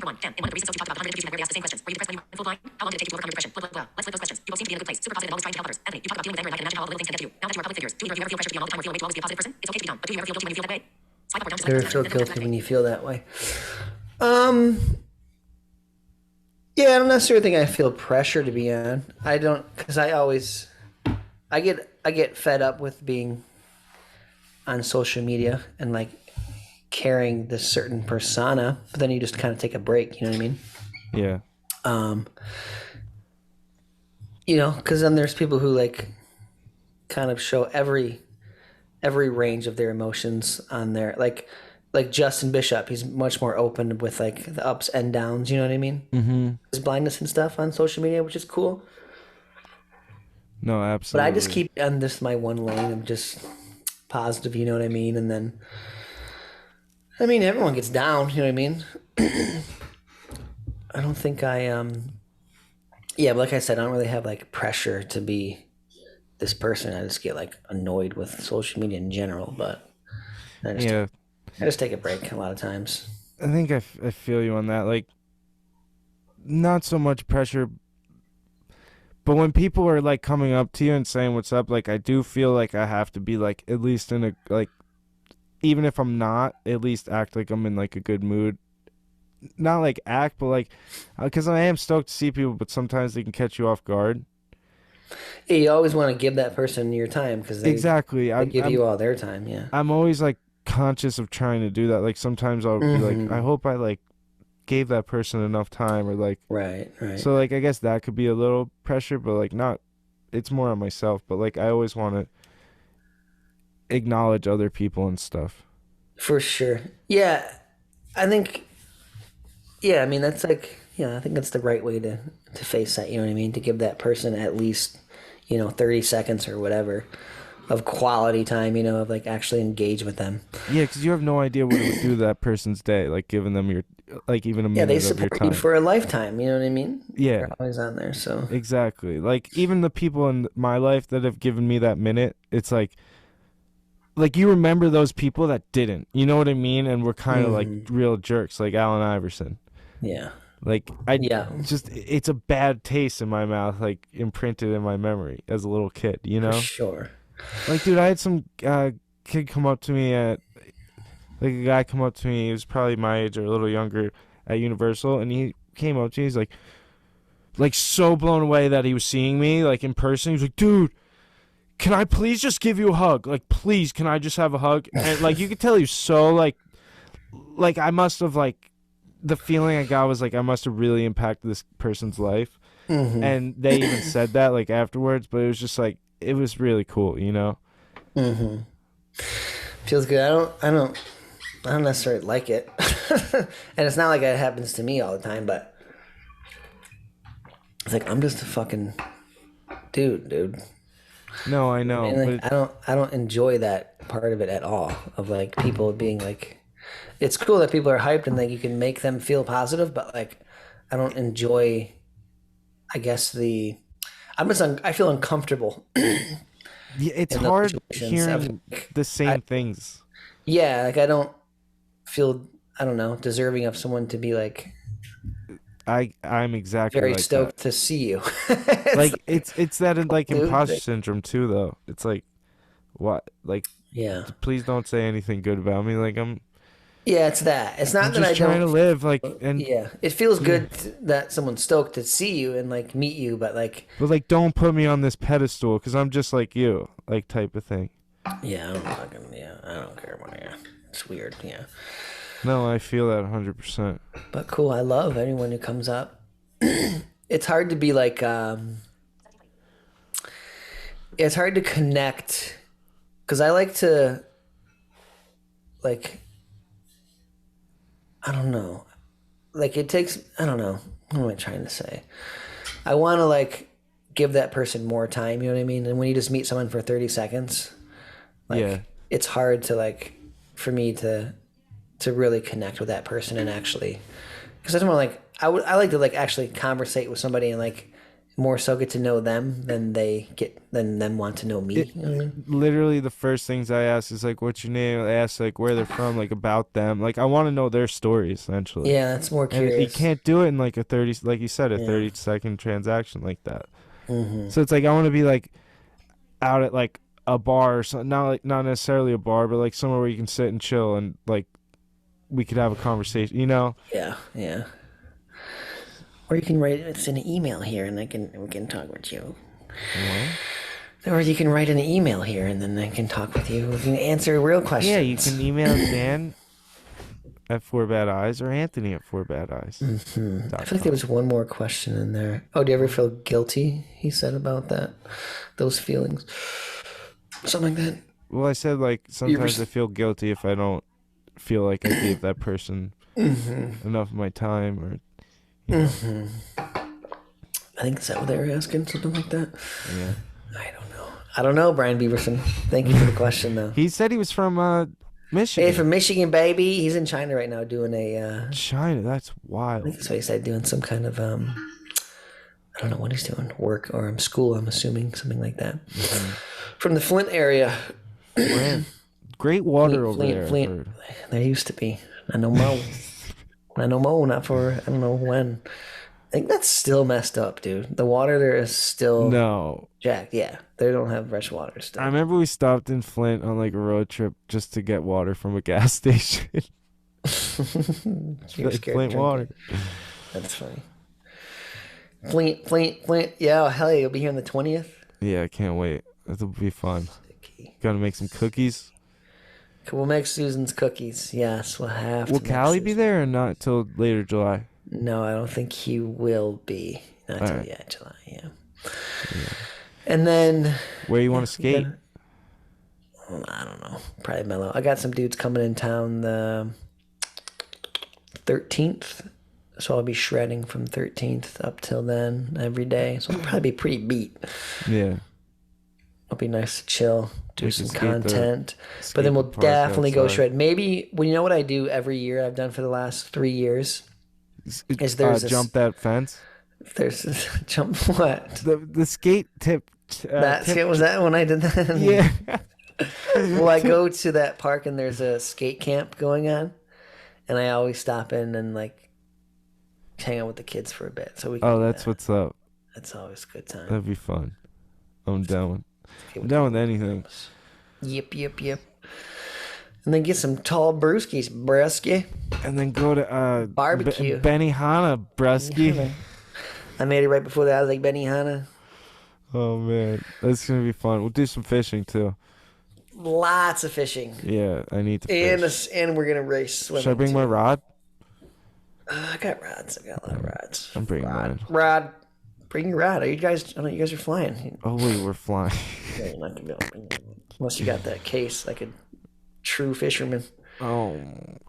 one. Dan, in one of the recent shows you talked about behind the interviews, you asked the same questions. Were you depressed when you went full blind? How long did it take you to overcome your depression? Blah, blah, blah. Let's flip those questions. You both seem to be in a good place. Super positive and always trying to help others. Anthony, you talked about dealing with anger, and I can imagine how all the little things can get to you. Now that you are public figures, do either of you ever feel pressure to be on all the time or feel a way to always be a positive person? It's okay to be down, but do you ever feel guilty when you feel that way? Swipe up or down to select Never custom feel action. guilty when you feel that way. Yeah, I don't necessarily think I feel pressure to be on. I don't, because I get fed up with being on social media and like carrying this certain persona, but then you just kind of take a break. You know what I mean? Yeah. You know, because then there's people who like kind of show every range of their emotions on there, like Justin Bishop. He's much more open with like the ups and downs. You know what I mean? Mm-hmm. His blindness and stuff on social media, which is cool. No, absolutely. But I just keep on this my one lane of just positive. You know what I mean? And then, I mean, everyone gets down. You know what I mean? I don't think yeah, but like I said, I don't really have like pressure to be this person. I just get like annoyed with social media in general, but I just take a break a lot of times. I think I feel you on that. Like, not so much pressure, but when people are like coming up to you and saying what's up, like I do feel like I have to be like at least in a like, even if I'm not, at least act like I'm in like a good mood. Not like act, but like, because I am stoked to see people, but sometimes they can catch you off guard. Yeah, you always want to give that person your time because they give you all their time. Yeah, I'm always like conscious of trying to do that. Like sometimes I'll be like, I hope I like gave that person enough time, or like right. So like I guess that could be a little pressure, but like not. It's more on myself. But like I always want to acknowledge other people and stuff. For sure. Yeah, I think. Yeah, I mean that's like, I think that's the right way to face that. You know what I mean? To give that person at least 30 seconds or whatever of quality time, of like actually engage with them. Yeah, because you have no idea what it would do to that person's day, like giving them your, like even a minute of your time. Yeah, they support you for a lifetime, you know what I mean? Yeah. They're always on there, so. Exactly. Like even the people in my life that have given me that minute, it's like you remember those people that didn't, you know what I mean? And we're kind of like real jerks, like Allen Iverson. Yeah. Like it's a bad taste in my mouth, like imprinted in my memory as a little kid, For sure. Like, dude, I had some kid come up to me a guy come up to me, he was probably my age or a little younger at Universal, and he came up to me, he's like so blown away that he was seeing me, like in person. He was like, dude, can I please just give you a hug? Like, please, can I just have a hug? And like, you could tell he was so like I must have like, the feeling I got was like I must have really impacted this person's life. And they even said that like afterwards, but it was just like, it was really cool, Feels good. I don't necessarily like it. And it's not like it happens to me all the time, but it's like I'm just a fucking dude. No, I know. And like, but I don't enjoy that part of it at all, of like people being like, it's cool that people are hyped and like you can make them feel positive, but like I don't enjoy, I guess I feel uncomfortable. Yeah, it's hard hearing the same things. Yeah, like I don't feel, I don't know, deserving of someone to be like, I'm exactly very like stoked that. to see you. It's that like imposter syndrome too, though. It's like, what, like, yeah, please don't say anything good about me. Like yeah, it's that. It's not I'm that just I trying don't to live, like, and yeah, it feels good that someone's stoked to see you and like meet you, but like don't put me on this pedestal because I'm just like you, like type of thing. Yeah, I don't care about it. It's weird, yeah. No, I feel that 100%. But cool, I love anyone who comes up. It's hard to be like, it's hard to connect because I like to, like, I don't know. Like it takes, I don't know. What am I trying to say? I want to like give that person more time. You know what I mean? And when you just meet someone for 30 seconds, like Yeah. it's hard to like for me to really connect with that person and actually, because I don't want to like I like to like actually conversate with somebody and like more so get to know them than them want to know me. You know what I mean? Literally the first things I ask is like, what's your name? I ask like where they're from, like about them. Like I want to know their story essentially. Yeah, it's more And curious. you can't do it in like a 30, like you said, a 30-second transaction like that. So it's like I want to be like out at like a bar or something, not necessarily a bar, but like somewhere where you can sit and chill and like we could have a conversation, you know? Yeah. Or you can write it's an email here, and we can talk with you. Or you can write an email here, and then I can talk with you. We can answer real questions. Yeah, you can email Dan at 4BadEyes or Anthony at 4BadEyes. I feel like there was one more question in there. Oh, do you ever feel guilty? He said about that, those feelings, something like that. Well, I said like sometimes I feel guilty if I don't feel like I gave that person enough of my time, or you know. I think is that what they were asking, something like that. Yeah. I don't know, Brian Beverson. Thank you for the question, though. He said he was from Michigan. Hey, from Michigan, baby. He's in China right now doing a. China, that's I wild. think that's what he said, doing some kind of I don't know what he's doing, work or school. I'm assuming something like that. From the Flint area. Great water over there. I've heard. There used to be. I know Mo. Not for I don't know when. I think that's still messed up, dude. The water there is still jacked. Yeah, they don't have fresh water still. I remember we stopped in Flint on like a road trip just to get water from a gas station. You're scared Flint water. That's funny. Flint. Yeah, hell yeah, you'll be here on the 20th. Yeah, I can't wait. It'll be fun. Gotta make some cookies. We'll make Susan's cookies. Yes, we'll have to. Will Cali be there or not till later July? No, I don't think he will be. Not till July, yeah. And then where you want to skate? I don't know. Probably Mellow. I got some dudes coming in town the 13th. So I'll be shredding from 13th up till then every day. So I'll probably be pretty beat. Yeah. It'll be nice to chill, do some content. But then we'll definitely go shred. Maybe, well, you know what I do every year I've done for the last 3 years? Is there's jump that fence? There's jump what? The skate tip. Was that when I did that? Yeah. Well, I go to that park and there's a skate camp going on. And I always stop in and like hang out with the kids for a bit. So we can do that's that. what's up. That's always a good time. That'd be fun. I'm down with anything. Yep. And then get some tall brewskis, brusky. And then go to barbecue. Benihana, brusky. I made it right before that. I was like, Benihana. Oh, man. That's going to be fun. We'll do some fishing, too. Lots of fishing. Yeah, I need to fish. And we're going to race swimming. Should I bring my rod? I got rods. I got a lot of rods. I'm bringing mine. Rod. Bring your rod. You guys are flying. Oh, wait, we're flying. Yeah, you're not gonna be able to, unless you got that case like a true fisherman. Oh,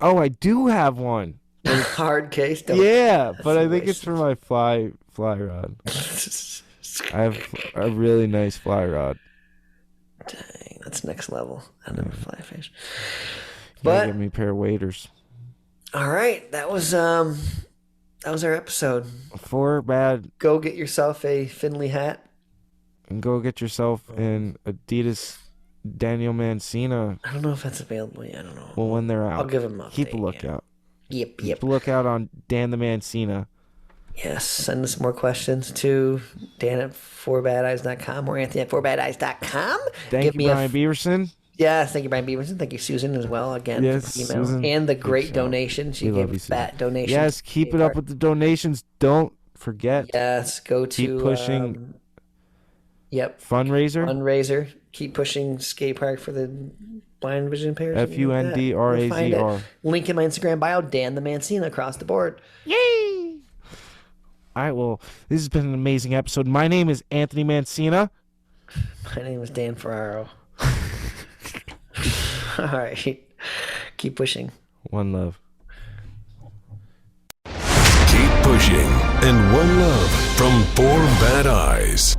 I do have one. Hard case? But I think it's for my fly rod. I have a really nice fly rod. Dang, that's next level. I never fly fish. But give me a pair of waders. All right, that was our episode. 4 bad. Go get yourself a Finley hat. And go get yourself an ADIDAS Daniel Mancina. I don't know if that's available yet. I don't know. Well, when they're out. I'll give them up. Keep a lookout. Yep. Keep a lookout on Dan the Mancina. Yes, send us more questions to Dan at 4badeyes.com or Anthony at 4badeyes.com. Thank you, Brian Beverson. Yes, thank you, Brian Beverson. Thank you, Susan, as well. Again, yes, for the email. Susan. And the great donations. You gave fat donations. Yes, keep it up with the donations. Don't forget. Yes, go to... Keep pushing... Fundraiser. Fundraiser. Keep pushing skatepark for the blind vision impaired. FUNDRAZR. Link in my Instagram bio, Dan the Mancina, across the board. Yay! All right, well, this has been an amazing episode. My name is Anthony Mancina. My name is Dan Ferraro. All right. Keep pushing. One love. Keep pushing. And one love from 4 Bad Eyes.